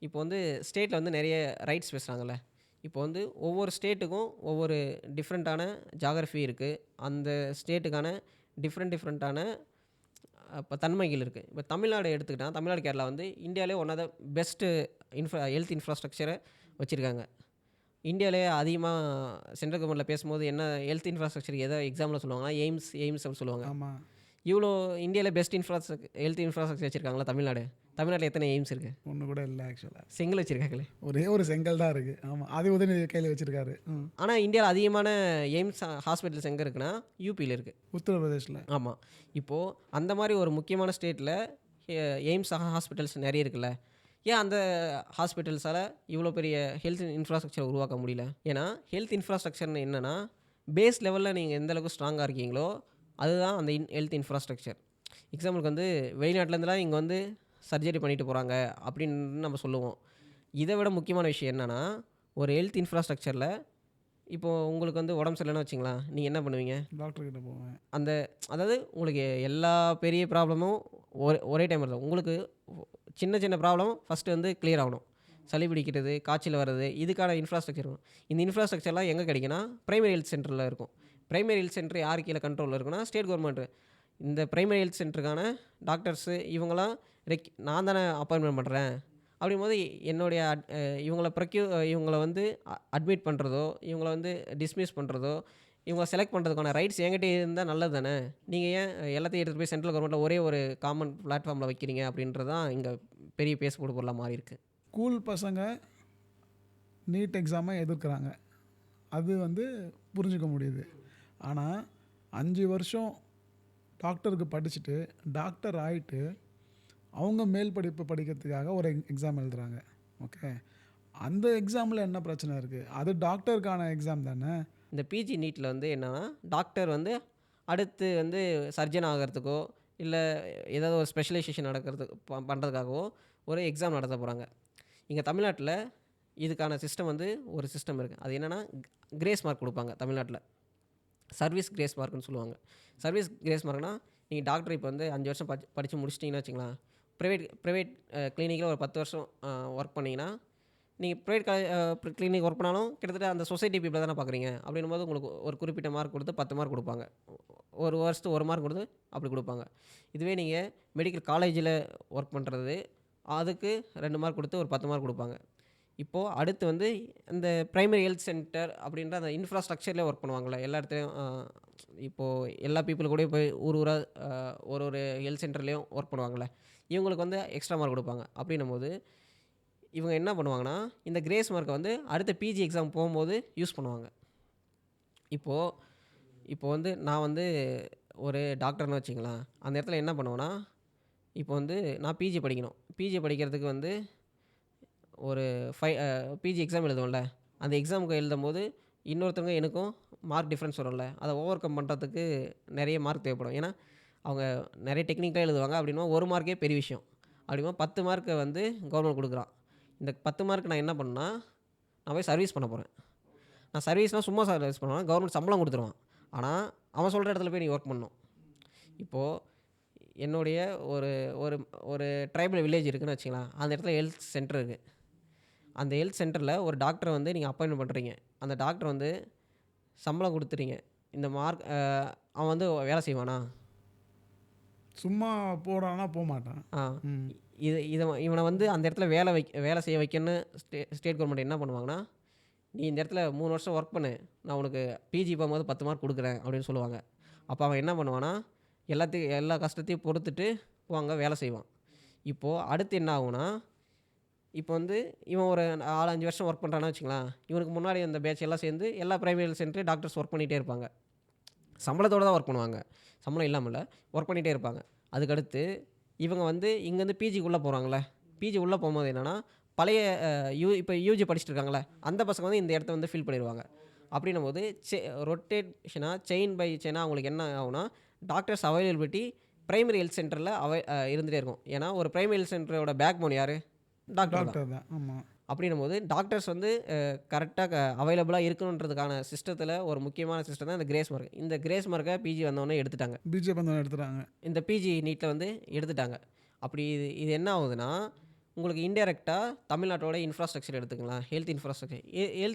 இப்போ வந்து ஸ்டேட்டில் வந்து நிறைய ரைட்ஸ் பேசுகிறாங்கல்ல, இப்போ வந்து ஒவ்வொரு ஸ்டேட்டுக்கும் ஒவ்வொரு டிஃப்ரெண்ட்டான ஜாகிரஃபி இருக்குது. அந்த ஸ்டேட்டுக்கான டிஃப்ரெண்ட்டான இப்போ தன்மைகள் இருக்குது. இப்போ தமிழ்நாடு எடுத்துக்கிட்டால் தமிழ்நாடு கேரளா வந்து இந்தியாவிலே one of the best health இன்ஃப்ராஸ்ட்ரக்சரை வச்சுருக்காங்க. இந்தியாவிலே அதிகமாக சென்ட்ரல் கவர்மெண்ட்டில் பேசும்போது என்ன ஹெல்த் இன்ஃப்ராஸ்ட்ரக்சர் எதை எக்ஸாம்பிள் சொல்லுவாங்கன்னா எய்ம்ஸ் அப்படின்னு சொல்லுவாங்க. ஆமாம். இவ்வளோ இந்தியாவில் பெஸ்ட் ஹெல்த் இன்ஃப்ராஸ்ட்ரக்சர் வச்சுருக்காங்களா தமிழ்நாட்டில் எத்தனை எய்ம்ஸ் இருக்குது? ஒன்று கூட இல்லை ஆக்சுவலாக. செங்கல் வச்சுருக்காங்களே, ஒரே ஒரு செங்கல் தான் இருக்குது. ஆமாம், அது உதயநிதி கையில் வச்சுருக்காரு. ஆனால் இந்தியாவில் அதிகமான எய்ம்ஸ் ஹாஸ்பிட்டல்ஸ் எங்கே இருக்குன்னா யூபியில் இருக்குது, உத்தரப்பிரதேஷில். ஆமாம். இப்போது அந்த மாதிரி ஒரு முக்கியமான ஸ்டேட்டில் எய்ம்ஸ் ஹாஸ்பிட்டல்ஸ் நிறைய இருக்குல்ல, ஏன் அந்த ஹாஸ்பிட்டல்ஸால் இவ்வளோ பெரிய ஹெல்த் இன்ஃப்ராஸ்ட்ரக்சர் உருவாக்க முடியல? ஏன்னா ஹெல்த் இன்ஃப்ராஸ்ட்ரக்சர்னு என்னென்னா பேஸ் லெவலில் நீங்கள் எந்த அளவுக்கு ஸ்ட்ராங்காக இருக்கீங்களோ அதுதான் அந்த ஹெல்த் இன்ஃப்ராஸ்ட்ரக்சர். எக்ஸாம்பிளுக்கு வந்து வெளிநாட்டிலேருந்துலாம் இங்கே வந்து சர்ஜரி பண்ணிட்டு போகிறாங்க அப்படின்னு நம்ம சொல்லுவோம். இதை விட முக்கியமான விஷயம் என்னென்னா, ஒரு ஹெல்த் இன்ஃப்ராஸ்ட்ரக்சரில் இப்போது உங்களுக்கு வந்து உடம்பு சரியில்லைன்னு வச்சிங்களேன், நீங்கள் என்ன பண்ணுவீங்க? டாக்டர்கிட்ட போவேன். அதாவது உங்களுக்கு எல்லா பெரிய ப்ராப்ளமும் ஒரே டைம் இருக்கும். உங்களுக்கு சின்ன ப்ராப்ளம் ஃபஸ்ட்டு வந்து கிளியர் ஆகணும். சளி பிடிக்கிறது, காய்ச்சல் வர்றது, இதுக்கான இன்ஃப்ராஸ்ட்ரக்சர் இருக்கும். இந்த இன்ஃப்ராஸ்ட்ரக்சர்லாம் எங்கே கிடைக்குன்னா பிரைமரி ஹெல்த் சென்டரில் இருக்கும். பிரைமரி ஹெல்த் சென்டர் யார் கீழே கண்ட்ரோலில் இருக்குன்னா ஸ்டேட் கவர்மெண்ட்டு. இந்த பிரைமரி ஹெல்த் சென்டருக்கான டாக்டர்ஸு இவங்களாம் நான் தானே அப்பாயின்மெண்ட் பண்ணுறேன் அப்படிங்கும்போது என்னுடைய இவங்கள வந்து அட்மிட் பண்ணுறதோ இவங்கள வந்து டிஸ்மிஸ் பண்ணுறதோ இவங்க செலக்ட் பண்ணுறதுக்கான ரைட்ஸ் என்கிட்ட இருந்தால் நல்லது தானே. நீங்கள் ஏன் எல்லாத்தையும் எடுத்துகிட்டு போய் சென்ட்ரல் கவர்மெண்ட்டில் ஒரே ஒரு காமன் பிளாட்ஃபார்மில் வைக்கிறீங்க அப்படின்றது தான் இங்கே பெரிய பேசப்படும் பொருளாக மாறி இருக்குது. ஸ்கூல் பசங்க நீட் எக்ஸாமை எதிர்க்கிறாங்க, அது வந்து புரிஞ்சுக்க முடியுது. ஆனால் 5 வருஷம் டாக்டருக்கு படிச்சுட்டு டாக்டர் ஆகிட்டு அவங்க மேல் படிப்பு படிக்கிறதுக்காக ஒரு எக்ஸாம் எழுதுகிறாங்க. ஓகே, அந்த எக்ஸாமில் என்ன பிரச்சனை இருக்குது? அது டாக்டருக்கான எக்ஸாம் தானே. இந்த பிஜி நீட்டில் வந்து என்னென்னா டாக்டர் வந்து அடுத்து வந்து சர்ஜன் ஆகிறதுக்கோ இல்லை ஏதாவது ஒரு ஸ்பெஷலைசேஷன் நடக்கிறதுக்கு பண்ணுறதுக்காகவோ ஒரு எக்ஸாம் நடத்த போகிறாங்க. இங்கே தமிழ்நாட்டில் இதுக்கான சிஸ்டம் வந்து ஒரு சிஸ்டம் இருக்குது. அது என்னென்னா கிரேஸ் மார்க் கொடுப்பாங்க தமிழ்நாட்டில். சர்வீஸ் கிரேஸ் மார்க்னு சொல்லுவாங்க. சர்வீஸ் கிரேஸ் மார்க்னால் நீங்கள் டாக்டர் இப்போ வந்து 5 வருஷம் படித்து முடிச்சிட்டிங்கன்னா வச்சுங்களேன், ப்ரைவேட் கிளினிக்கில் ஒரு 10 வருஷம் ஒர்க் பண்ணிங்கன்னா நீங்கள் ப்ரைவேட் கிளினிக் ஒர்க் பண்ணாலும் கிட்டத்தட்ட அந்த சொசைட்டி பீப்பிள் தானே பார்க்குறீங்க. அப்படின்னும் போது உங்களுக்கு ஒரு குறிப்பிட்ட மார்க் கொடுத்து 10 மார்க் கொடுப்பாங்க. ஒரு வருஷத்துக்கு 1 மார்க் கொடுத்து அப்படி கொடுப்பாங்க. இதுவே நீங்கள் மெடிக்கல் காலேஜில் ஒர்க் பண்ணுறது அதுக்கு 2 மார்க் கொடுத்து ஒரு 10 மார்க் கொடுப்பாங்க. இப்போது அடுத்து வந்து இந்த ப்ரைமரி ஹெல்த் சென்டர் அப்படின்ற அந்த இன்ஃப்ராஸ்ட்ரக்சர்லேயே ஒர்க் பண்ணுவாங்கள்ல எல்லா இடத்துலையும். இப்போது எல்லா பீப்புள் கூட போய் ஊராக ஒரு ஹெல்த் சென்டர்லேயும் ஒர்க் பண்ணுவாங்கள்ல, இவங்களுக்கு வந்து எக்ஸ்ட்ரா மார்க் கொடுப்பாங்க. அப்படின்னும் போது இவங்க என்ன பண்ணுவாங்கன்னா இந்த கிரேஸ் மார்க்கை வந்து அடுத்த பிஜி எக்ஸாம் போகும்போது யூஸ் பண்ணுவாங்க. இப்போ வந்து நான் வந்து ஒரு டாக்டர்னு வச்சிங்களேன், அந்த இடத்துல என்ன பண்ணுவேன்னா, இப்போ வந்து நான் பிஜி படிக்கணும். பிஜி படிக்கிறதுக்கு வந்து ஒரு பிஜி எக்ஸாம் எழுதுவோம்ல, அந்த எக்ஸாமுக்கு எழுதும் போது இன்னொருத்தவங்க எனக்கும் மார்க் டிஃப்ரென்ஸ் வரும்ல, அதை ஓவர் கம் பண்ணுறதுக்கு நிறைய மார்க் தேவைப்படும். ஏன்னா அவங்க நிறைய டெக்னிக்கலாக எழுதுவாங்க. அப்படின்னா 1 மார்க்கே பெரிய விஷயம். அப்படின்னா 10 மார்க்கை வந்து கவர்மெண்ட் கொடுக்குறான். இந்த 10 மார்க் நான் என்ன பண்ணேன்னா, நான் போய் சர்வீஸ் பண்ண போகிறேன். நான் சர்வீஸ்னால் சும்மா சர்வீஸ் பண்ணுவேன், கவர்மெண்ட் சம்பளம் கொடுத்துருவான். ஆனால் அவன் சொல்கிற இடத்துல போய் நீ ஒர்க் பண்ணணும். இப்போது என்னுடைய ஒரு ட்ரைபல் வில்லேஜ் இருக்குதுன்னு வச்சுக்கலாம், அந்த இடத்துல ஹெல்த் சென்டர் இருக்குது. அந்த ஹெல்த் சென்டரில் ஒரு டாக்டரை வந்து நீங்கள் அப்பாயின்மெண்ட் பண்ணுறீங்க. அந்த டாக்டர் வந்து சம்பளம் கொடுத்துறீங்க. இந்த மார்க் அவன் வந்து வேலை செய்வானா? சும்மா போடானா போக மாட்டான். இவனை வந்து அந்த இடத்துல வேலை செய்ய வைக்கணும்னு ஸ்டேட் கவர்மெண்ட் என்ன பண்ணுவாங்கன்னா, நீ இந்த இடத்துல 3 வருஷம் ஒர்க் பண்ணு, நான் உனக்கு பிஜி போகும்போது 10 மார்க் கொடுக்குறேன் அப்படின்னு சொல்லுவாங்க. அப்போ அவன் என்ன பண்ணுவான்னா, எல்லா கஷ்டத்தையும் பொறுத்துட்டு அங்கே வேலை செய்வான். இப்போது அடுத்து என்ன ஆகும்னா, இப்போ வந்து இவன் ஒரு 4-5 வருஷம் ஒர்க் பண்ணுறான்னு வச்சுக்கலாம், இவனுக்கு முன்னாடி அந்த பேட்ச் எல்லாம் சேர்ந்து எல்லா primary health centre doctors work பண்ணிகிட்டே இருப்பாங்க. சம்பளத்தோடு தான் ஒர்க் பண்ணுவாங்க, சம்பளம் இல்லாமல் ஒர்க் பண்ணிகிட்டே இருப்பாங்க. அதுக்கடுத்து இவங்க வந்து இங்கேருந்து பிஜிக்கு உள்ளே போகிறாங்களே, பிஜி உள்ளே போகும்போது என்னென்னா, பழைய இப்போ யூஜி படிச்சுட்டு இருக்காங்களே அந்த பசங்க வந்து இந்த இடத்த வந்து ஃபில் பண்ணிடுவாங்க. அப்படின்னும் போது ரொட்டேஷனாக செயின் பை செயினாக அவங்களுக்கு என்ன ஆகும்னா டாக்டர்ஸ் அவைலபிலிட்டி பிரைமரி ஹெல்த் சென்டரில் இருந்துகிட்டே இருக்கும். ஏன்னா ஒரு பிரைமரி ஹெல்த் சென்டரோட பேக் போன் யார்? டாக்டர் தான். டாக்டர் தான். ஆமாம். அப்படின்னும் போது டாக்டர்ஸ் வந்து கரெக்டாக அவைலபிளாக இருக்கணுன்றதுக்கான சிஸ்டத்தில் ஒரு முக்கியமான சிஸ்டம் தான் இந்த கிரேஸ் மார்க். இந்த கிரேஸ் மார்க்கை பிஜி வந்தவொடனே எடுத்துட்டாங்க. பிஜேபி வந்து எடுத்துட்டாங்க. இந்த பிஜி நீட்டில் வந்து எடுத்துட்டாங்க. அப்படி இது என்ன ஆகுதுன்னா உங்களுக்கு இன்டெரக்டாக தமிழ்நாட்டோட இன்ஃப்ராஸ்ட்ரக்சர் எடுத்துக்கலாம். ஹெல்த்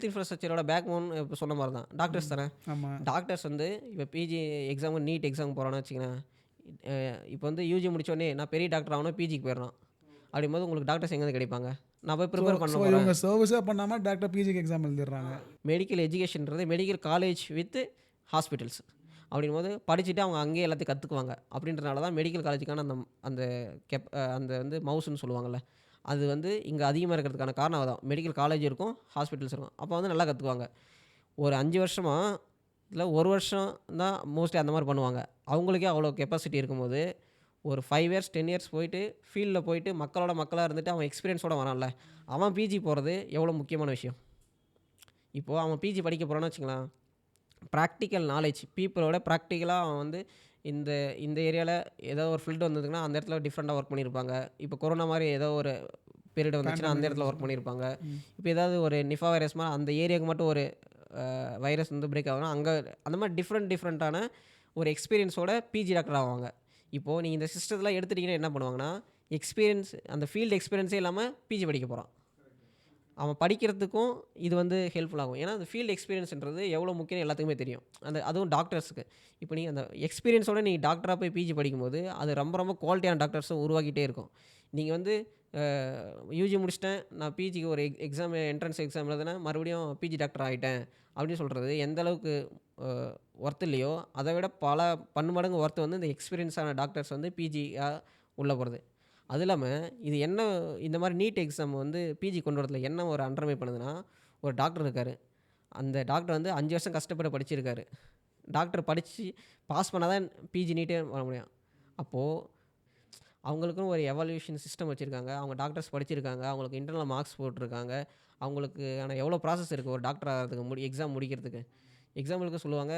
இன்ஃப்ராஸ்ட்ரக்சரோட பேக் போன் இப்போ சொன்ன மாதிரி தான் டாக்டர்ஸ் தானே. ஆமாம். டாக்டர்ஸ் வந்து இப்போ பிஜி எக்ஸாம் நீட் எக்ஸாம் போகிறோன்னு வச்சுக்கங்களேன். இப்போ வந்து யூஜி முடித்தோடனே நான் பெரிய டாக்டர் ஆகணும் பிஜிக்கு போயிடணும். அப்படிங்கும்போது உங்களுக்கு டாக்டர்ஸ் எங்கேருந்து கிடைப்பாங்க? நான் போய் ப்ரிப்பேர் பண்ண போகிறேன். இவங்க சர்வீஸே பண்ணாமல் டாக்டர் பிஜிக்கு எக்ஸாம் எழுதிடுறாங்க. மெடிக்கல் எஜுகேஷன்றது மெடிக்கல் காலேஜ் வித் ஹாஸ்பிட்டல்ஸ் அப்படிங்கும்போது படிச்சுட்டு அவங்க அங்கேயே எல்லாத்தையும் கற்றுக்குவாங்க. அப்படின்றனால தான் மெடிக்கல் காலேஜுக்கான அந்த அந்த அந்த வந்து மவுஸ்ன்னு சொல்லுவாங்கள்ல, அது வந்து இங்கே அதிகமாக இருக்கிறதுக்கான காரணம் அதான். மெடிக்கல் காலேஜ் இருக்கும், ஹாஸ்பிட்டல்ஸ் இருக்கும். அப்போ வந்து நல்லா கற்றுக்குவாங்க. ஒரு 5 வருஷமாக இல்லை 1 வருஷம் தான் மோஸ்ட்லி அந்த மாதிரி பண்ணுவாங்க. அவங்களுக்கே அவ்வளோ கெப்பாசிட்டி இருக்கும்போது ஒரு 5 இயர்ஸ் 10 இயர்ஸ் போயிட்டு ஃபீல்டில் போயிட்டு மக்களாக இருந்துட்டு அவன் எக்ஸ்பீரியன்ஸோட வரான்ல, அவன் பிஜி போகிறது எவ்வளோ முக்கியமான விஷயம். இப்போது அவன் பிஜி படிக்க போகிறான்னு வச்சுக்கலாம், ப்ராக்டிக்கல் நாலேஜ் பீப்புளோட ப்ராக்டிக்கலாக அவன் வந்து இந்த இந்த ஏரியாவில் ஏதோ ஒரு ஃபீல்டு வந்ததுன்னா அந்த இடத்துல டிஃப்ரெண்ட்டாக ஒர்க் பண்ணியிருப்பாங்க. இப்போ கொரோனா மாதிரி ஏதோ ஒரு பீரியட் வந்துச்சுன்னா அந்த இடத்துல ஒர்க் பண்ணியிருப்பாங்க. இப்போ ஏதாவது ஒரு நிஃபா வைரஸ் மாதிரி அந்த ஏரியாவுக்கு மட்டும் ஒரு வைரஸ் வந்து பிரேக் ஆகுனா அங்கே அந்த மாதிரி டிஃப்ரெண்ட்டான ஒரு எக்ஸ்பீரியன்ஸோட பிஜி டாக்டர் ஆவாங்க. இப்போது நீங்கள் இந்த சிஸ்டத்தில் எடுத்துட்டிங்கன்னா என்ன பண்ணுவாங்கன்னா எக்ஸ்பீரியன்ஸ் அந்த ஃபீல்டு எக்ஸ்பீரியன்ஸே இல்லாமல் பிஜி படிக்க போகிறான். அவன் படிக்கிறதுக்கும் இது வந்து ஹெல்ப்ஃபுல்லாகும். ஏன்னா அந்த ஃபீல்டு எக்ஸ்பீரியன்ஸ்ன்றது எவ்வளோ முக்கியம் எல்லாத்துக்குமே தெரியும். அதுவும் டாக்டர்ஸுக்கு. இப்போ நீங்கள் அந்த எக்ஸ்பீரியன்ஸோட நீங்கள் டாக்டராக போய் பிஜி படிக்கும்போது அது ரொம்ப குவாலிட்டியான டாக்டர்ஸும் உருவாக்கிட்டே இருக்கும். நீங்கள் வந்து யூஜி முடிச்சிட்டேன், நான் பிஜிக்கு ஒரு எக்ஸாம் என்ட்ரன்ஸ் எக்ஸாம் எழுதுனேன், மறுபடியும் பிஜி டாக்டர் ஆகிட்டேன் அப்படின்னு சொல்கிறது எந்த அளவுக்கு ஒர்த் இல்லையோ அதை விட பல பன்மடங்கு ஒர்த்து வந்து இந்த எக்ஸ்பீரியன்ஸான டாக்டர்ஸ் வந்து பிஜியாக உள்ளே போகிறது. அது இல்லாமல் இது என்ன இந்த மாதிரி நீட் எக்ஸாம் வந்து பிஜி கொண்டு வரதுல என்ன ஒரு அண்டர்மை பண்ணுதுன்னா, ஒரு டாக்டர் இருக்கார், அந்த டாக்டர் வந்து 5 வருஷம் கஷ்டப்பட்டு படிச்சிருக்காரு. டாக்டர் படித்து பாஸ் பண்ணால் தான் பிஜி நீட்டே வர முடியும். அப்போது அவங்களுக்குன்னு ஒரு எவாலுவேஷன் சிஸ்டம் வச்சுருக்காங்க. அவங்க டாக்டர்ஸ் படிச்சிருக்காங்க, அவங்களுக்கு இன்டர்னல் மார்க்ஸ் போட்டிருக்காங்க, அவங்களுக்கு ஆனால் எவ்வளோ ப்ராசஸ் இருக்குது ஒரு டாக்டர் ஆகிறதுக்கு எக்ஸாம் முடிக்கிறதுக்கு. எக்ஸாம்பிளுக்கு சொல்லுவாங்க,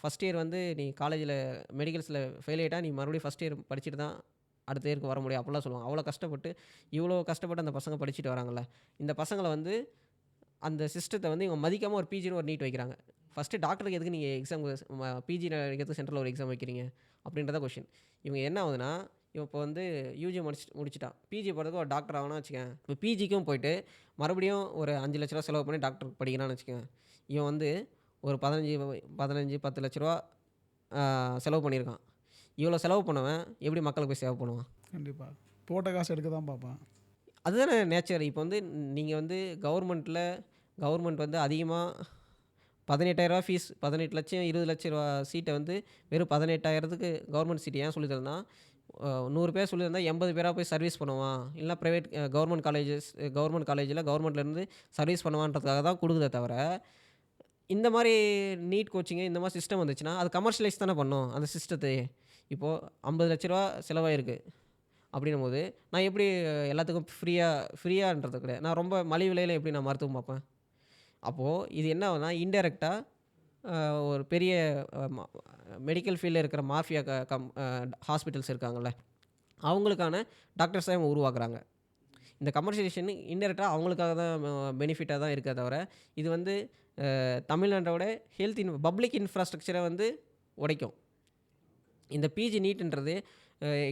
ஃபஸ்ட் இயர் வந்து நீ காலேஜில் மெடிக்கல்ஸில் ஃபெயில் ஆகிட்டா நீ மறுபடியும் ஃபஸ்ட் இயர் படிச்சுட்டு தான் அடுத்த இயருக்கு வர முடியும் அப்படிலாம் சொல்லுவாங்க. இவ்வளோ கஷ்டப்பட்டு அந்த பசங்க படிச்சுட்டு வராங்கல்ல, இந்த பசங்களை வந்து அந்த சிஸ்டத்தை வந்து இவங்க மதிக்காமல் ஒரு பிஜின்னு ஒரு நீட் வைக்கிறாங்க. ஃபஸ்ட்டு டாக்டருக்கு எதுக்கு நீங்கள் எக்ஸாம் பிஜி வைக்கிறதுக்கு சென்டரில் ஒரு எக்ஸாம் வைக்கிறீங்க அப்படின்றத கொஷின். இவங்க என்ன ஆகுதுன்னா, இவன் இப்போ வந்து யூஜி முடிச்சிட்டான், பிஜி போகிறதுக்கு ஒரு டாக்டர் ஆகணும்னு வச்சுக்கேன். இப்போ பிஜிக்கும் போயிட்டு மறுபடியும் ஒரு 5 லட்ச ரூபா செலவு பண்ணி டாக்டர் படிக்கிறான்னு வச்சுக்கேன். இவன் வந்து ஒரு 10 லட்ச ரூபா செலவு பண்ணியிருக்கான். இவ்வளோ செலவு பண்ணவன் எப்படி மக்களுக்கு போய் சேவை பண்ணுவான்? கண்டிப்பாக போட்ட காசு எடுக்க தான் பார்ப்பான். அதுதானே நேச்சர். இப்போ வந்து நீங்கள் வந்து கவர்மெண்ட் வந்து அதிகமாக 18,000 ஃபீஸ், 18 லட்சம் 20 லட்ச ரூபா சீட்டை வந்து வெறும் 18,000க்கு கவர்மெண்ட் சீட் ஏன் சொல்லித்தரேன்னா, 100 பேர் சொல்லியிருந்தால் 80 பேராக போய் சர்வீஸ் பண்ணுவான், இல்லை ப்ரைவேட் கவர்மெண்ட் காலேஜில் கவர்மெண்ட்லேருந்து சர்வீஸ் பண்ணுவான்றதுக்காக தான் கொடுக்குதே தவிர, இந்த மாதிரி நீட் கோச்சிங்கு இந்த மாதிரி சிஸ்டம் வந்துச்சுன்னா அது கமர்ஷியலைஸ் தானே பண்ணும் அந்த சிஸ்டத்தை. இப்போது 50 லட்ச ரூபா செலவாயிருக்கு அப்படின்னும் போது நான் எப்படி எல்லாத்துக்கும் ஃப்ரீயான்றது கிடையாது, நான் ரொம்ப மலிவு விலையில் எப்படி நான் மருத்துவம் பார்ப்பேன்? அப்போது இது என்ன ஆகுதுன்னா இன்டெரக்டாக ஒரு பெரிய மெடிக்கல் ஃபீல்டில் இருக்கிற மாஃபியா ஹாஸ்பிட்டல்ஸ் இருக்காங்கள்ல, அவங்களுக்கான டாக்டர்ஸை அவங்க உருவாக்குறாங்க. இந்த கமர்ஷியலைசேஷன் இன்டெரக்டாக அவங்களுக்காக தான் பெனிஃபிட்டாக தான் இருக்கே தவிர, இது வந்து தமிழ்நாட்டோட பப்ளிக் இன்ஃப்ராஸ்ட்ரக்சரை வந்து உடைக்கும். இந்த பிஜி நீட்ன்றது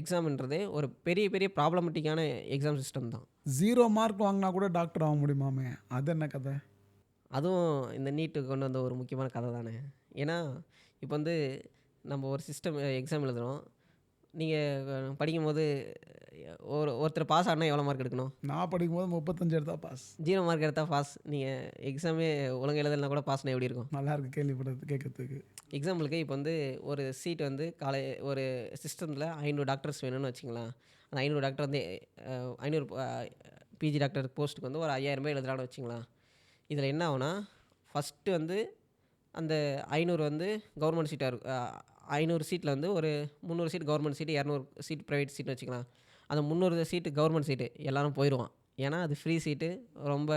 எக்ஸாம்ன்றது ஒரு பெரிய ப்ராப்ளமேட்டிக்கான எக்ஸாம் சிஸ்டம் தான். 0 மார்க் வாங்கினா கூட டாக்டர் ஆக முடியுமாமே, அது என்ன கதை? அதுவும் இந்த நீட்டுக்கு கொண்டு வந்த ஒரு முக்கியமான கதை தானே. ஏன்னா இப்போ வந்து நம்ம ஒரு சிஸ்டம் எக்ஸாம் எழுதுகிறோம், நீங்கள் படிக்கும்போது ஒருத்தர் பாஸ் ஆனால் எவ்வளோ மார்க் எடுக்கணும்? நான் படிக்கும்போது 35 எடுத்தால் பாஸ். 0 மார்க் எடுத்தால் பாஸ். நீங்கள் எக்ஸாமே ஒழுங்காக எழுதலைனா கூட பாஸ்னால் எப்படி இருக்கும்? நல்லா இருக்குது கேள்விப்படுறது கேட்கறதுக்கு. எக்ஸாம்பிளுக்கு இப்போ வந்து ஒரு சீட் வந்து ஒரு சிஸ்டமில் 500 டாக்டர்ஸ் வேணும்னு வச்சுங்களேன். அந்த 500 டாக்டர் வந்து 500 பிஜி டாக்டர் போஸ்ட்டுக்கு வந்து ஒரு 5000 பேர் எழுதுறான்னு வச்சுங்களேன். இதில் என்ன ஆகுனா, ஃபஸ்ட்டு வந்து அந்த 500 வந்து கவர்மெண்ட் சீட்டாக இருக்கும். 500 சீட்டில் வந்து ஒரு 300 seat government seat, 200 seat private சீட்னு வச்சுக்கலாம். அந்த 300 சீட்டு கவர்மெண்ட் சீட்டு எல்லோரும் போயிடுவான். ஏன்னா அது ஃப்ரீ சீட்டு, ரொம்ப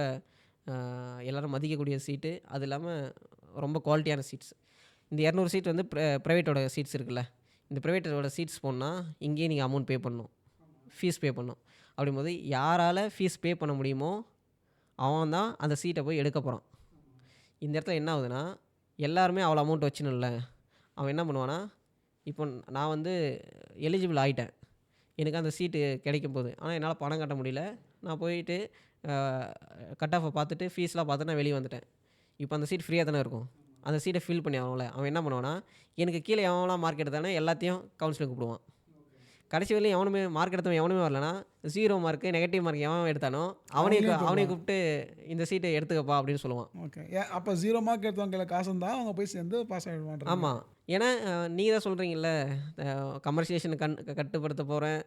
எல்லோரும் மதிக்கக்கூடிய சீட்டு. அது இல்லாமல் ரொம்ப குவாலிட்டியான சீட்ஸ். இந்த 200 சீட் வந்து ப்ரைவேட்டோட சீட்ஸ் இருக்குல்ல, இந்த ப்ரைவேட்டோட சீட்ஸ் போனால் இங்கேயே நீங்கள் அமௌண்ட் பே பண்ணணும், ஃபீஸ் பே பண்ணணும். அப்படிங்கும்போது யாரால் ஃபீஸ் பே பண்ண முடியுமோ அவன் தான் அந்த சீட்டை போய் எடுக்க போகிறான். இந்த இடத்துல என்ன ஆகுதுன்னா, எல்லாருமே அவ்வளோ அமௌண்ட் வச்சுனும்ல, அவன் என்ன பண்ணுவான்னா, இப்போ நான் வந்து எலிஜிபிள் ஆகிட்டேன், எனக்கு அந்த சீட்டு கிடைக்கும் போது, ஆனால் என்னால் பணம் கட்ட முடியல, நான் போயிட்டு கட் ஆஃபை பார்த்துட்டு ஃபீஸ்லாம் பார்த்துட்டு நான் வெளியே வந்துட்டேன். இப்போ அந்த சீட் ஃப்ரீயாக தானே இருக்கும், அந்த சீட்டை ஃபில் பண்ணி ஆகணும்ல. அவன் என்ன பண்ணுவான்னா, எனக்கு கீழே எவனெல்லாம் மார்க் எடுத்தானே எல்லாத்தையும் கவுன்சிலிங் கூப்பிடுவான். கடைசி வரையும் எவனுமே மார்க் எடுத்தவன் எவனுமே வரலனா, 0 மார்க்கு நெகட்டிவ் மார்க் எவன் எடுத்தானோ அவனையும் கூப்பிட்டு இந்த சீட்டை எடுத்துக்கப்பா அப்படின்னு சொல்லுவான். ஓகே. அப்போ 0 மார்க் எடுத்தவங்க கையில் காசு இருந்தால் அவங்க போய் சேர்ந்து பாஸ் ஆகிடுவாங்க. ஆமாம், ஏன்னா நீங்கள் தான் சொல்கிறீங்கல்ல, கமர்ஷியேஷன் கட்டுப்படுத்த போகிறேன்,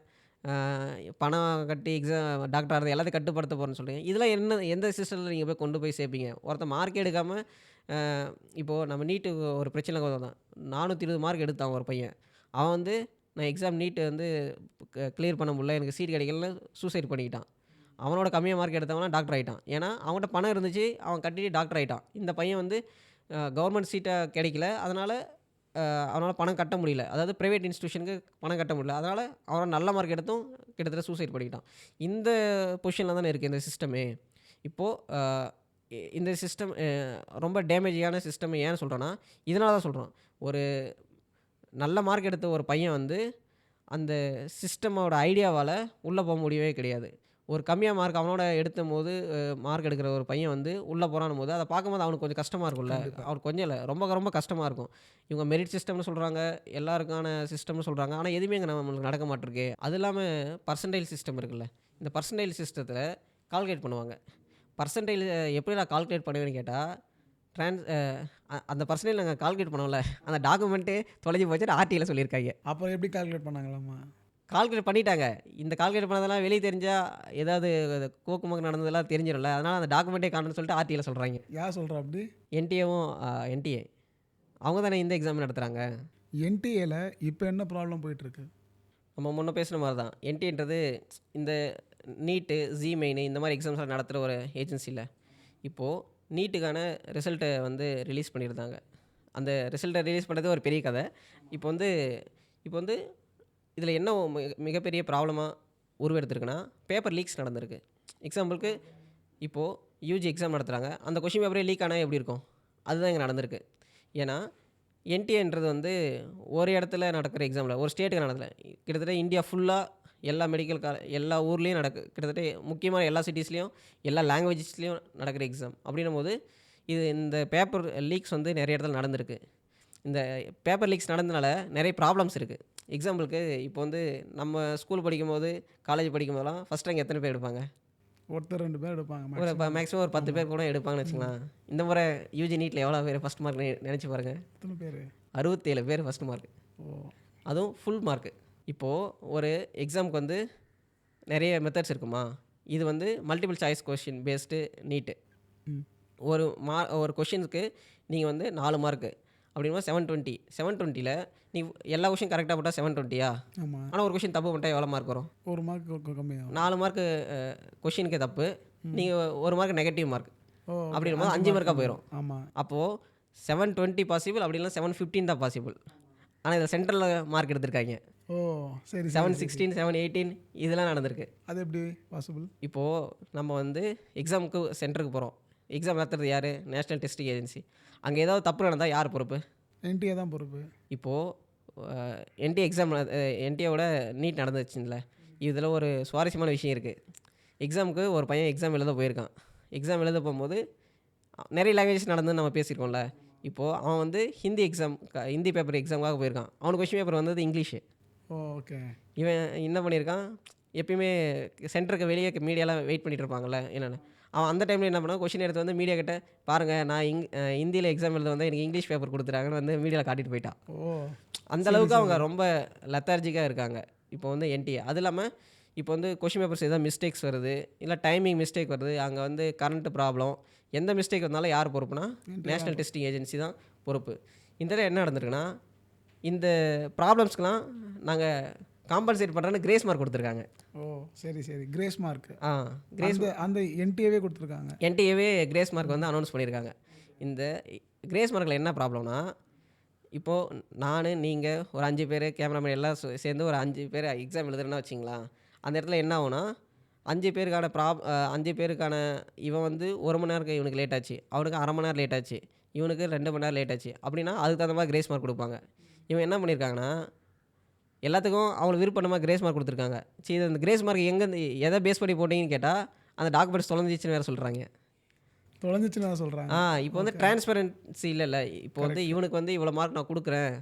பணம் கட்டி எக்ஸாம் டாக்டர் ஆகிறது எல்லாத்தையும் கட்டுப்படுத்த போகிறேன்னு சொல்கிறீங்க. இதெல்லாம் எந்த சிஸ்டத்தில் நீங்கள் போய் கொண்டு போய் சேர்ப்பீங்க? ஒருத்தன் மார்க் எடுக்காமல், இப்போது நம்ம நீட்டு ஒரு பிரச்சனை தான், 420 மார்க் எடுத்தான் ஒரு பையன். அவன் வந்து நான் எக்ஸாம் நீட்டு வந்து கிளியர் பண்ண முடியல, எனக்கு சீட் கிடைக்கலன்னு சூசைட் பண்ணிக்கிட்டான். அவனோட கம்மியாக மார்க் எடுத்தவனா டாக்டர் ஆகிட்டான். ஏன்னா அவன்கிட்ட பணம் இருந்துச்சு, அவன் கட்டிட்டு டாக்டர் ஆகிட்டான். இந்த பையன் வந்து கவர்மெண்ட் சீட்டாக கிடைக்கல, அதனால் அவனால் பணம் கட்ட முடியல, அதாவது ப்ரைவேட் இன்ஸ்டியூஷனுக்கு பணம் கட்ட முடியல, அதனால் அவனை நல்ல மார்க் எடுத்தும் கிட்டத்தட்ட சூசைட் பண்ணிக்கிட்டான். இந்த பொசிஷனில் தானே இருக்குது இந்த சிஸ்டமே. இப்போது இந்த சிஸ்டம் ரொம்ப டேமேஜியான சிஸ்டம். ஏன்னு சொல்கிறேன்னா, இதனால தான் சொல்கிறோம், ஒரு நல்ல மார்க் எடுத்த ஒரு பையன் வந்து அந்த சிஸ்டமோட ஐடியாவால் உள்ளே போக முடியவே கிடையாது. ஒரு கம்மியாக மார்க் அவனோட எடுத்தும் போது மார்க் எடுக்கிற ஒரு பையன் வந்து உள்ளே போகிறான் போது அதை பார்க்கும்போது அவனுக்கு கொஞ்சம் கஷ்டமாக இருக்கும்ல. அவனுக்கு கொஞ்சம் இல்லை, ரொம்ப ரொம்ப கஷ்டமாக இருக்கும். இவங்க மெரிட் சிஸ்டம்னு சொல்கிறாங்க, எல்லாருக்கான சிஸ்டம்னு சொல்கிறாங்க, ஆனால் எதுவுமே இங்கே நம்மளுக்கு நடக்க மாட்டிருக்கு. அது இல்லாமல் பர்சன்டைல் சிஸ்டம் இருக்குல்ல, இந்த பர்சன்டைல் சிஸ்டத்தில் கால்குலேட் பண்ணுவாங்க. பர்சன்டைல் எப்படி நான் கால்குலேட் பண்ணுவேன்னு கேட்டால், அந்த பர்சன்டேஜ் நாங்கள் கால்குலேட் பண்ணோம்ல, அந்த டாக்குமெண்ட்டு தொலைஞ்சி போச்சு ஆர்டியில் சொல்லியிருக்காங்க. அப்புறம் எப்படி கால்குலேட் பண்ணாங்களாம்மா? கால்குலேட் பண்ணிட்டாங்க. இந்த கால்குலேட் பண்ணதெல்லாம் வெளியே தெரிஞ்சால் ஏதாவது கோக்குமக்கு நடந்ததெல்லாம் தெரிஞ்சிடும்ல, அதனால் அந்த டாக்குமெண்ட்டே காணுன்னு சொல்லிட்டு ஆர்டியில் சொல்கிறாங்க. யார் சொல்கிறா அப்படி? என்டிஏ அவங்க தானே இந்த எக்ஸாம் நடத்துகிறாங்க. என்டிஏல இப்போ என்ன ப்ராப்ளம் போயிட்டுருக்கு? நம்ம முன்னே பேசுன மாதிரி தான், என்டிஏன்றது இந்த நீட்டு, ஜி மெயின் இந்த மாதிரி எக்ஸாம்ஸ்லாம் நடத்துகிற ஒரு ஏஜென்சியில் இப்போது நீட்டுக்கான ரிசல்ட்டை வந்து ரிலீஸ் பண்ணியிருந்தாங்க. அந்த ரிசல்ட்டை ரிலீஸ் பண்ணுறது ஒரு பெரிய கதை. இப்போ வந்து இதில் என்ன மிகப்பெரிய ப்ராப்ளமாக உருவெடுத்திருக்குன்னா, பேப்பர் லீக்ஸ் நடந்திருக்கு. எக்ஸாம்பிளுக்கு இப்போது யூஜி எக்ஸாம் நடத்துகிறாங்க, அந்த கொஷின் பேப்பரே லீக் ஆனால் எப்படி இருக்கும்? அதுதான் இங்கே நடந்திருக்கு. ஏன்னா என்டிஏன்றது வந்து ஒரு இடத்துல நடக்கிற எக்ஸாமில், ஒரு ஸ்டேட்டுக்கு நடக்கல, கிட்டத்தட்ட இந்தியா ஃபுல்லாக எல்லா மெடிக்கல் எல்லா ஊர்லேயும் கிட்டத்தட்ட முக்கியமான எல்லா சிட்டிஸ்லேயும் எல்லா லாங்குவேஜஸ்லேயும் நடக்கிற எக்ஸாம். அப்படின்னும் போது இந்த பேப்பர் லீக்ஸ் வந்து நிறைய இடத்துல நடந்திருக்கு. இந்த பேப்பர் லீக்ஸ் நடந்தனால நிறைய ப்ராப்ளம்ஸ் இருக்குது. எக்ஸாம்பிளுக்கு இப்போ வந்து நம்ம ஸ்கூல் படிக்கும்போது, காலேஜ் படிக்கும்போதெல்லாம் ஃபஸ்ட் ரேங்க் எத்தனை பேர் எடுப்பாங்க? ஒருத்தர் 2 பேர் எடுப்பாங்க. ஒரு மேக்ஸிமம் ஒரு 10 பேர் கூட எடுப்பாங்கன்னு வச்சுக்கலாம். இந்த முறை யூஜி நீட்டில் எவ்வளோ பேர் ஃபஸ்ட் மார்க் நினச்சி பாருங்கள். எத்தனை பேர்? 67 பேர் ஃபஸ்ட் மார்க். அதுவும் ஃபுல் மார்க்கு. இப்போது ஒரு எக்ஸாமுக்கு வந்து நிறைய மெத்தட்ஸ் இருக்குமா? இது வந்து மல்டிபிள் சாய்ஸ் கொஷின் பேஸ்டு நீட்டு. ஒரு கொஷினுக்கு நீங்கள் வந்து 4 மார்க்கு அப்படின்னா 720. 720ல் நீ எல்லா கொஷின் கரெக்டாக போட்டால் 720யா? ஆனால் ஒரு கொஷின் தப்பு பண்ணிட்டா எவ்வளோ மார்க் வரும்? 1 மார்க் கம்மியாகும். 4 மார்க்கு கொஷினுக்கே தப்பு, நீங்கள் 1 மார்க் நெகட்டிவ் மார்க், அப்படின்னும் போது 5 மார்க்காக போயிடும். ஆமாம். அப்போது 720 பாசிபிள், அப்படி இல்லைனா 715 தான் பாசிபிள். ஆனால் இதில் சென்ட்ரலில் மார்க் எடுத்திருக்காங்க. சரி. 716, 718 இதெல்லாம் நடந்திருக்கு. அது எப்படி பாசிபிள்? இப்போது நம்ம வந்து எக்ஸாமுக்கு சென்டருக்கு போகிறோம். எக்ஸாம் நடத்துறது யார்? National testing agency. அங்கே ஏதாவது தப்பு நடந்தால் யார் பொறுப்பு? என்டிஏ தான் பொறுப்பு. இப்போது என்டிஏவோட நீட் நடந்துச்சுங்கள, இதில் ஒரு சுவாரஸ்யமான விஷயம் இருக்குது. எக்ஸாமுக்கு ஒரு பையன் எக்ஸாம் எழுத போயிருக்கான். எக்ஸாம் எழுத போகும்போது நிறைய லாங்குவேஜஸ் நடந்துன்னு நம்ம பேசியிருக்கோம்ல. இப்போது அவன் வந்து ஹிந்தி பேப்பர் எக்ஸாமுக்காக போயிருக்கான். அவனுக்கு கொஷின் பேப்பர் வந்தது இங்கிலீஷு. ஓகே. இவன் என்ன பண்ணியிருக்கான், எப்பயுமே சென்டருக்கு வெளியே மீடியாலாம் வெயிட் பண்ணிகிட்டு இருப்பாங்கள்ல என்னென்னு, அவன் அந்த டைமில் என்ன பண்ணான், கொஷின் எடுத்து வந்து மீடியா கிட்ட பாருங்கள், நான் ஹிந்தியில் எக்ஸாம் எழுத வந்து எனக்கு இங்கிலீஷ் பேப்பர் கொடுத்துறாங்கன்னு வந்து மீடியாவில் காட்டிட்டு போயிட்டான். அந்தளவுக்கு அவங்க ரொம்ப லெத்தார்ஜிக்காக இருக்காங்க இப்போ வந்து என்டிஏ. அது இல்லாமல் இப்போ வந்து கொஷின் பேப்பர்ஸ் எதாவது மிஸ்டேக்ஸ் வருது, இல்லை டைமிங் மிஸ்டேக் வருது, அங்கே வந்து கரண்ட் ப்ராப்ளம், எந்த மிஸ்டேக் வந்தாலும் யார் பொறுப்புனா நேஷ்னல் டெஸ்டிங் ஏஜென்சி தான் பொறுப்பு. இந்த என்ன நடந்திருக்குன்னா, இந்த ப்ராப்ளம்ஸ்க்கெலாம் நாங்கள் காம்பன்சேட் பண்ணுறேன்னு கிரேஸ் மார்க் கொடுத்துருக்காங்க. சரி. Grace mark. கிரேஸ் அந்த என்டிஏவே கொடுத்துருக்காங்க. என்டிஏவே கிரேஸ் மார்க் வந்து அனௌன்ஸ் பண்ணியிருக்காங்க. இந்த கிரேஸ் மார்க்கில் என்ன ப்ராப்ளம்னா, இப்போது நான் நீங்கள் ஒரு 5 பேர் கேமராமேன் எல்லாம் சேர்ந்து ஒரு 5 பேர் எக்ஸாம் எழுதுறேன்னா வச்சிங்களா, அந்த இடத்துல என்ன ஆகும்னா 5 பேருக்கான 5 பேருக்கான இவன் வந்து 1 மணி நேரம் இவனுக்கு லேட் ஆச்சு, அவனுக்கு 1/2 மணி நேரம் லேட் ஆச்சு, இவனுக்கு 2 மணி நேரம் லேட் ஆச்சு அப்படின்னா அதுக்கு தகுந்த மாதிரி கிரேஸ் மார்க் கொடுப்பாங்க. இவன் என்ன பண்ணியிருக்காங்கன்னா எல்லாத்துக்கும் அவங்களுக்கு விருப்பமாக கிரேஸ் மார்க் கொடுத்துருக்காங்க. சரி, அந்த கிரேஸ் மார்க் எங்கேருந்து எதை பேஸ் பண்ணி போட்டிங்கன்னு கேட்டால் அந்த டாக்குமெண்ட்ஸ் தொலைஞ்சிச்சுன்னு வேறு சொல்கிறாங்க. தொலைஞ்சிச்சுன்னு நான் சொல்கிறேன். இப்போ வந்து டிரான்ஸ்பரன்சி இல்லைல்ல. இப்போ வந்து இவனுக்கு வந்து இவ்வளோ மார்க் நான் கொடுக்குறேன்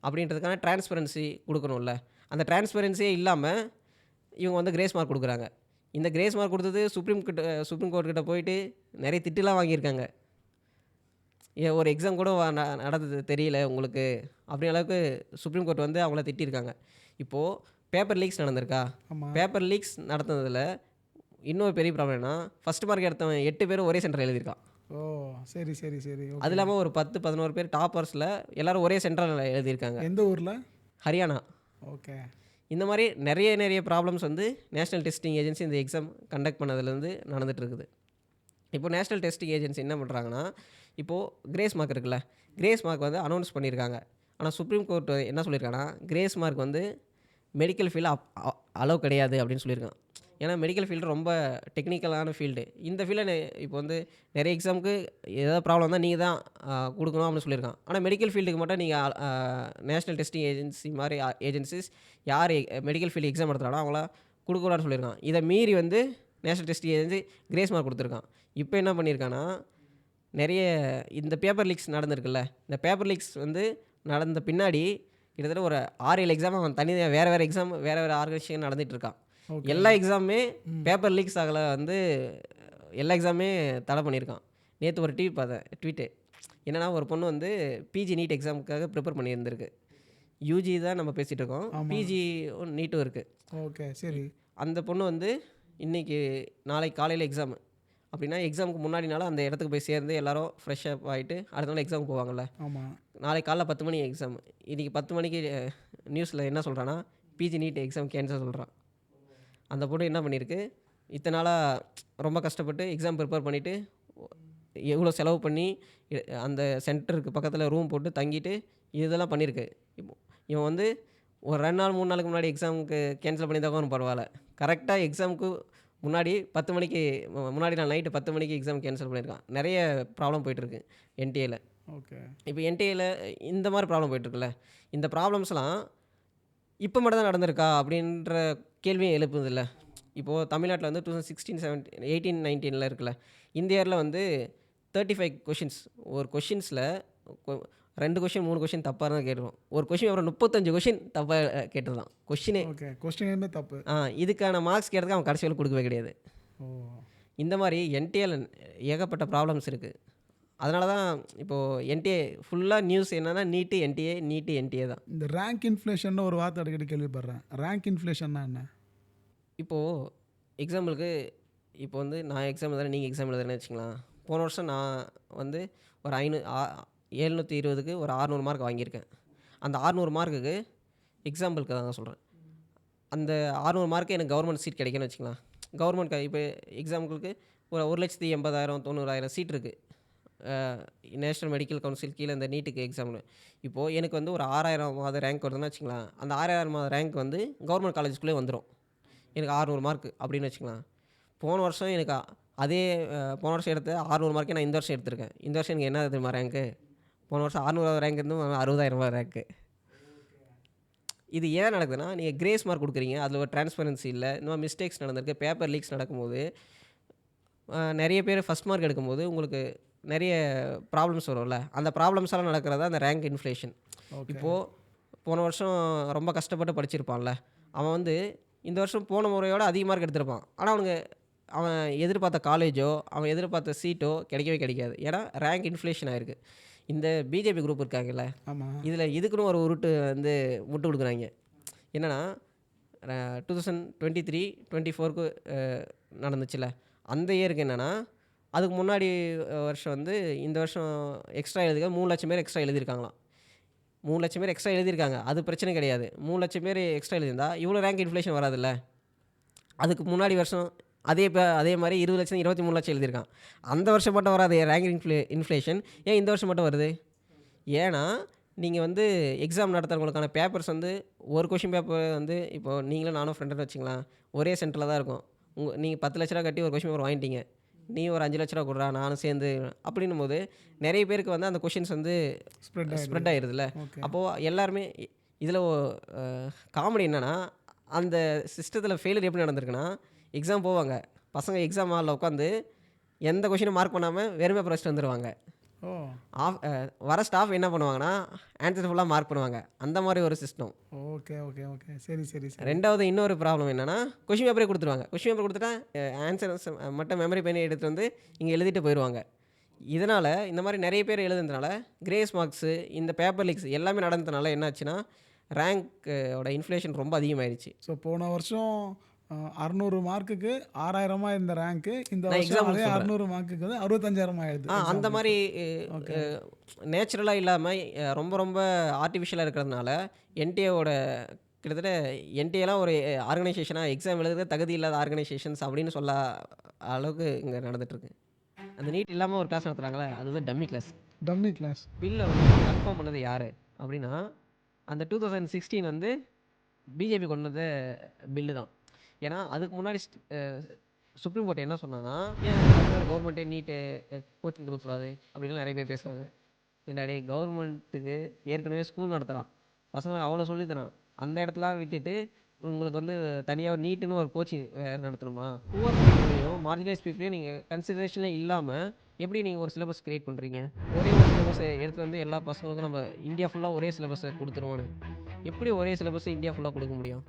அப்படின்றதுக்கான டிரான்ஸ்பரன்சி கொடுக்கணும்ல. அந்த டிரான்ஸ்பரன்சியே இல்லாமல் இவங்க வந்து கிரேஸ் மார்க் கொடுக்குறாங்க. இந்த கிரேஸ் மார்க் கொடுத்தது சுப்ரீம் கோர்ட் கிட்ட போயிட்டு நிறைய திட்டுலாம் வாங்கியிருக்காங்க. ஒரு எக்ஸாம் கூட நடந்தது தெரியல உங்களுக்கு அப்படி அளவுக்கு சுப்ரீம் கோர்ட் வந்து அவங்கள திட்டிருக்காங்க. இப்போது பேப்பர் லீக்ஸ் நடந்திருக்கா? பேப்பர் லீக்ஸ் நடத்துனதில் இன்னொரு பெரிய ப்ராப்ளம் என்ன, ஃபஸ்ட் மார்க் எடுத்தவன் 8 பேரும் ஒரே சென்டரில் எழுதியிருக்கான். ஓ சரி சரி சரி. அது இல்லாமல் ஒரு 10-11 பேர் டாப்பர்ஸில் எல்லோரும் ஒரே சென்டரில் எழுதியிருக்காங்க. எந்த ஊரில்? ஹரியானா. ஓகே. இந்த மாதிரி நிறைய ப்ராப்ளம்ஸ் வந்து நேஷ்னல் டெஸ்டிங் ஏஜென்சி இந்த எக்ஸாம் கண்டக்ட் பண்ணதுலேருந்து நடந்துகிட்ருக்குது. இப்போ நேஷ்னல் டெஸ்டிங் ஏஜென்சி என்ன பண்ணுறாங்கன்னா, இப்போது கிரேஸ் மார்க் இருக்குல்ல, கிரேஸ் மார்க் வந்து அனௌன்ஸ் பண்ணியிருக்காங்க. ஆனால் சுப்ரீம் கோர்ட் என்ன சொல்லியிருக்காங்கன்னா, கிரேஸ் மார்க் வந்து மெடிக்கல் ஃபீல்டு அலோவ் கிடையாது அப்படின்னு சொல்லியிருக்கான். ஏன்னா மெடிக்கல் ஃபீல்டு ரொம்ப டெக்னிக்கலான ஃபீல்டு. இந்த ஃபீல்டில் இப்போ வந்து நிறைய எக்ஸாமுக்கு ஏதாவது ப்ராப்ளம் தான் நீங்கள் தான் கொடுக்கணும் அப்படின்னு சொல்லியிருக்கான். ஆனால் மெடிக்கல் ஃபீல்டுக்கு மட்டும் நீங்கள் நேஷ்னல் டெஸ்டிங் ஏஜென்சி மாதிரி ஏஜென்சிஸ் யார் மெடிக்கல் ஃபீல்டு எக்ஸாம் நடத்துகிறானோ அவங்கள கொடுக்கக்கூடாதுன்னு சொல்லியிருக்கான். இதை மீறி வந்து national testing agency grace mark கொடுத்துருக்கான். இப்போ என்ன பண்ணியிருக்கான்னா, நிறைய இந்த பேப்பர் லீக்ஸ் நடந்திருக்குல்ல, இந்த பேப்பர் லீக்ஸ் வந்து நடந்த பின்னாடி கிட்டத்தட்ட ஒரு 6-7 எக்ஸாம் அவன் தனியாக வேறு எக்ஸாம் வேறு ஆர்கனைசேஷன் நடந்துகிட்டு இருக்கான். எல்லா எக்ஸாமுமே பேப்பர் லீக்ஸ் ஆகலை வந்து எல்லா எக்ஸாமே தடை பண்ணியிருக்கான். நேற்று ஒரு ட்வீட்டு என்னென்னா, ஒரு பொண்ணு வந்து பிஜி நீட் எக்ஸாமுக்காக ப்ரிப்பேர் பண்ணியிருந்திருக்கு. யூஜி தான் நம்ம பேசிகிட்டு இருக்கோம், பிஜி நீட்டும் இருக்குது. ஓகே சரி. அந்த பொண்ணு வந்து இன்றைக்கி நாளைக்கு காலையில் எக்ஸாமு அப்படின்னா எக்ஸாமுக்கு முன்னாடி நாள் அந்த இடத்துக்கு போய் சேர்ந்து எல்லோரும் ஃப்ரெஷ்ஷப் ஆகிட்டு அடுத்த நாள் எக்ஸாமுக்கு போவாங்கள்ல. ஆமாம். நாளைக்கு காலைல 10 மணி எக்ஸாம். இன்றைக்கி 10 மணிக்கு நியூஸில் என்ன சொல்கிறான்னா, பிஜி நீட் எக்ஸாம் கேன்சல் சொல்கிறான். அந்த பொண்ணு என்ன பண்ணியிருக்கு, இத்தனை நாளாக ரொம்ப கஷ்டப்பட்டு எக்ஸாம் ப்ரிப்பேர் பண்ணிவிட்டு எவ்வளோ செலவு பண்ணி அந்த சென்டருக்கு பக்கத்தில் ரூம் போட்டு தங்கிட்டு இதெல்லாம் பண்ணியிருக்கு. இவன் வந்து ஒரு 2 நாள் 3 நாளுக்கு முன்னாடி எக்ஸாமுக்கு கேன்சல் பண்ணியிருந்தாலும் பரவாயில்ல, கரெக்டாக எக்ஸாமுக்கு முன்னாடி 10 மணிக்கு முன்னாடி நாள் நைட்டு 10 மணிக்கு எக்ஸாம் கேன்சல் பண்ணியிருக்கான். நிறைய ப்ராப்ளம் போயிட்டுருக்கு என்டிஏவில். ஓகே. இப்போ என்டிஏவில் இந்த மாதிரி ப்ராப்ளம் போயிட்டுருக்குல்ல, இந்த ப்ராப்ளம்ஸ்லாம் இப்போ மட்டும் தான் நடந்திருக்கா அப்படின்ற கேள்வியும் எழுப்புதில்ல. இப்போது தமிழ்நாட்டில் வந்து 2016, 17, 18, 19 இருக்குல்ல, இந்த இயரில் வந்து 35 கொஷின்ஸ். ஒரு கொஷின்ஸில் 2 கொஷின் 3 கொஷின் தப்பாக தான் கேட்டுருவோம். ஒரு கொஷின் அப்புறம் 35 கொஷின் தப்பாக கேட்டுருந்தான். கொஷினே கொஸ்டினே தப்பு. இதுக்கான மார்க்ஸ் கேட்டதுக்கு அவன் கடைசியில் கொடுக்கவே கிடையாது. இந்த மாதிரி என்டிஏல ஏகப்பட்ட ப்ராப்ளம்ஸ் இருக்குது. அதனால தான் இப்போது என்டிஏ ஃபுல்லாக நியூஸ் என்னென்னா நீட்டு என்டிஏ தான். இந்த ரேங்க் இன்ஃப்ளேஷன் ஒரு வார்த்தை அடிக்கடி கேள்விப்படுறேன். ரேங்க் இன்ஃப்ளேஷன்னா என்ன? இப்போது எக்ஸாம்பிளுக்கு இப்போ வந்து நான் எக்ஸாம் எழுதுறேன், நீங்கள் எக்ஸாம் எழுதுறேன்னு வச்சுக்கலாம். போன வருஷம் நான் வந்து ஒரு 720க்கு ஒரு 600 மார்க் வாங்கியிருக்கேன். அந்த 600 மார்க்குக்கு எக்ஸாம்பிளுக்கு தான் சொல்கிறேன், அந்த 600 மார்க்கு எனக்கு கவர்மெண்ட் சீட் கிடைக்குன்னு வச்சுக்கலாம். கவர்மெண்ட் இப்போ எக்ஸாம்பிளுக்கு ஒரு 1,80,000 90,000 சீட் இருக்குது நேஷ்னல் மெடிக்கல் கவுன்சில் கீழே இந்த நீட்டுக்கு எக்ஸாமில். இப்போது எனக்கு வந்து ஒரு 6,000 ரேங்க் வருதுன்னு வச்சுக்கலாம். அந்த 6,000 ரேங்க் வந்து கவர்மெண்ட் காலேஜுக்குள்ளே வந்துடும். எனக்கு 600 மார்க் அப்படின்னு வச்சுக்கலாம். போன வருஷம் எனக்கு அதே போன வருஷம் எடுத்த 600 மார்க்கே நான் இந்த வருஷம் எடுத்திருக்கேன். இந்த வருஷம் எனக்கு என்ன தெரியுமா ரேங்க்கு? போன வருஷம் 600 ரேங்க் இருந்து 60,000 ரேங்க்கு. இது ஏன் நடக்குதுன்னா, நீங்கள் கிரேஸ் மார்க் கொடுக்குறீங்க, அதில் ஒரு டிரான்ஸ்பரன்சி இல்லை, இந்த மாதிரி மிஸ்டேக்ஸ் நடந்திருக்கு. பேப்பர் லீக்ஸ் நடக்கும்போது நிறைய பேர் ஃபஸ்ட் மார்க் எடுக்கும்போது உங்களுக்கு நிறைய ப்ராப்ளம்ஸ் வரும்ல. அந்த ப்ராப்ளம்ஸ் எல்லாம் நடக்கிறதா அந்த ரேங்க் இன்ஃப்ளேஷன். இப்போது போன வருஷம் ரொம்ப கஷ்டப்பட்டு படிச்சிருப்பான்ல, அவன் வந்து இந்த வருஷம் போன முறையோட அதிக மார்க் எடுத்திருப்பான். ஆனால் அவன் எதிர்பார்த்த காலேஜோ அவன் எதிர்பார்த்த சீட்டோ கிடைக்கவே கிடைக்காது. ஏன்னா ரேங்க் இன்ஃப்ளேஷன் ஆகிருக்கு. இந்த பிஜேபி குரூப் இருக்காங்கல்ல, இதில் இதுக்குன்னு ஒரு உருட்டு வந்து முட்டு கொடுக்குறாங்க. என்னென்னா 2023, 24க்கு நடந்துச்சுல, அந்த இயருக்கு என்னென்னா அதுக்கு முன்னாடி வருஷம் வந்து இந்த வருஷம் எக்ஸ்ட்ரா எழுதுக 3 லட்சம் பேர் எக்ஸ்ட்ரா எழுதியிருக்காங்களாம். 3 லட்சம் பேர் எக்ஸ்ட்ரா எழுதியிருக்காங்க, அது பிரச்சனை கிடையாது. 3 லட்சம் பேர் எக்ஸ்ட்ரா எழுதியிருந்தா இவ்வளோ ரேங்க் இன்ஃப்ளேஷன் வராதுல்ல. அதுக்கு முன்னாடி வருஷம் அதே மாதிரி 20 லட்சம் 23 லட்சம் எழுதியிருக்கான். அந்த வருஷம் மட்டும் வராது ரேங்கிங் இன்ஃப்ளேஷன். ஏன் இந்த வருஷம் மட்டும் வருது? ஏன்னா நீங்கள் வந்து எக்ஸாம் நடத்துறவங்களுக்கான பேப்பர்ஸ் வந்து ஒரு கொஷின் பேப்பர் வந்து இப்போ நீங்களும் நானும் ஃப்ரெண்டுன்னு வச்சுக்கலாம், ஒரே சென்டரில் தான் இருக்கும். நீங்கள் 10 லட்ச ரூபா கட்டி ஒரு கொஷின் பேப்பர் வாங்கிட்டீங்க, நீ ஒரு 5 லட்ச ரூபா கொடுறா நானும் சேர்ந்து அப்படின்னும் போது நிறைய பேருக்கு வந்து அந்த கொஷின்ஸ் வந்து ஸ்ப்ரெட் ஆயிடுதுல்ல. ஓகே. அப்போது எல்லாருமே இதில் காமெடி என்னென்னா, அந்த சிஸ்டத்தில் ஃபெயிலியர் எப்படி நடந்திருக்குன்னா, எக்ஸாம் போவாங்க பசங்க, எக்ஸாம் ஹாலில் உட்காந்து எந்த கொஷினும் மார்க் பண்ணாமல் வெறும் பேப்பர் வச்சுட்டு வந்துடுவாங்க. ஓ வர ஸ்டாஃப் என்ன பண்ணுவாங்கன்னா ஆன்சர் ஃபுல்லாக மார்க் பண்ணுவாங்க. அந்த மாதிரி ஒரு சிஸ்டம். ஓகே ஓகே ஓகே சரி சரி சரி. ரெண்டாவது இன்னொரு ப்ராப்ளம் என்னென்னா, கொஷின் பேப்பரே கொடுத்துருவாங்க. கொஷின் பேப்பர் கொடுத்துட்டா ஆன்சர்ஸ் மட்டும் மெமரி பண்ணி எடுத்துகிட்டு வந்து இங்கே எழுதிட்டு போயிடுவாங்க. இதனால் இந்த மாதிரி நிறைய பேர் எழுதுனதுனால கிரேஸ் மார்க்ஸு இந்த பேப்பர் லீக்ஸ் எல்லாமே நடந்ததுனால என்ன ஆச்சுன்னா, ரேங்க்கோட இன்ஃப்ளேஷன் ரொம்ப அதிகமாகிடுச்சு. ஸோ போன வருஷம் 600 மார்க்குக்கு 6000 இருந்த ரேங்க்கு இந்த நான் வருஷம் example அதே சொல்றேன். 600 மார்க்குக்கு வந்து 65000 ஆயிடுது. அந்த மாதிரி நேச்சுரலாக இல்லாமல் ரொம்ப ரொம்ப ஆர்டிஃபிஷியலாக இருக்கிறதுனால என்டிஏவோட கிட்டத்தட்ட என்டிஏலாம் ஒரு ஆர்கனைசேஷனாக எக்ஸாம் எழுதுறது தகுதி இல்லாத ஆர்கனைசேஷன்ஸ் அப்படின்னு சொல்ல அளவுக்கு இங்கே நடந்துகிட்ருக்கு. அந்த நீட் இல்லாமல் ஒரு கிளாஸ் நடத்துகிறாங்களே, அதுதான் டம்மி கிளாஸ். Dummy class. பில்லை வந்து கன்ஃபார்ம் பண்ணது யார் அப்படின்னா, அந்த 2016 வந்து பிஜேபி கொண்டு வந்த பில்லு தான். ஏன்னா அதுக்கு முன்னாடி சுப்ரீம் கோர்ட் என்ன சொன்னான்னா, ஏன் கவர்மெண்ட்டே நீட்டு கோச்சிங் கொடுக்கக்கூடாது அப்படின்னு நிறைய பேர் பேசுவாங்க. முன்னாடி கவர்மெண்ட்டுக்கு ஏற்கனவே ஸ்கூல் நடத்துகிறான், பசங்க அவ்வளோ சொல்லித்தரான், அந்த இடத்துல விட்டுட்டு உங்களுக்கு வந்து தனியாக நீட்டுன்னு ஒரு கோச்சிங் நடத்தணுமா? புவர் பீப்புளையும் மார்ஜினைஸ் பீப்புளையும் நீங்கள் கன்சிடரேஷனே இல்லாமல் எப்படி நீங்கள் ஒரு சிலபஸ் க்ரியேட் பண்ணுறீங்க? ஒரே ஒரு சிலபஸை எடுத்து வந்து எல்லா பசங்களுக்கும் நம்ம இந்தியா ஃபுல்லாக ஒரே சிலபஸை கொடுத்துருவோன்னு எப்படி ஒரே சிலபஸை இந்தியா ஃபுல்லாக கொடுக்க முடியும்?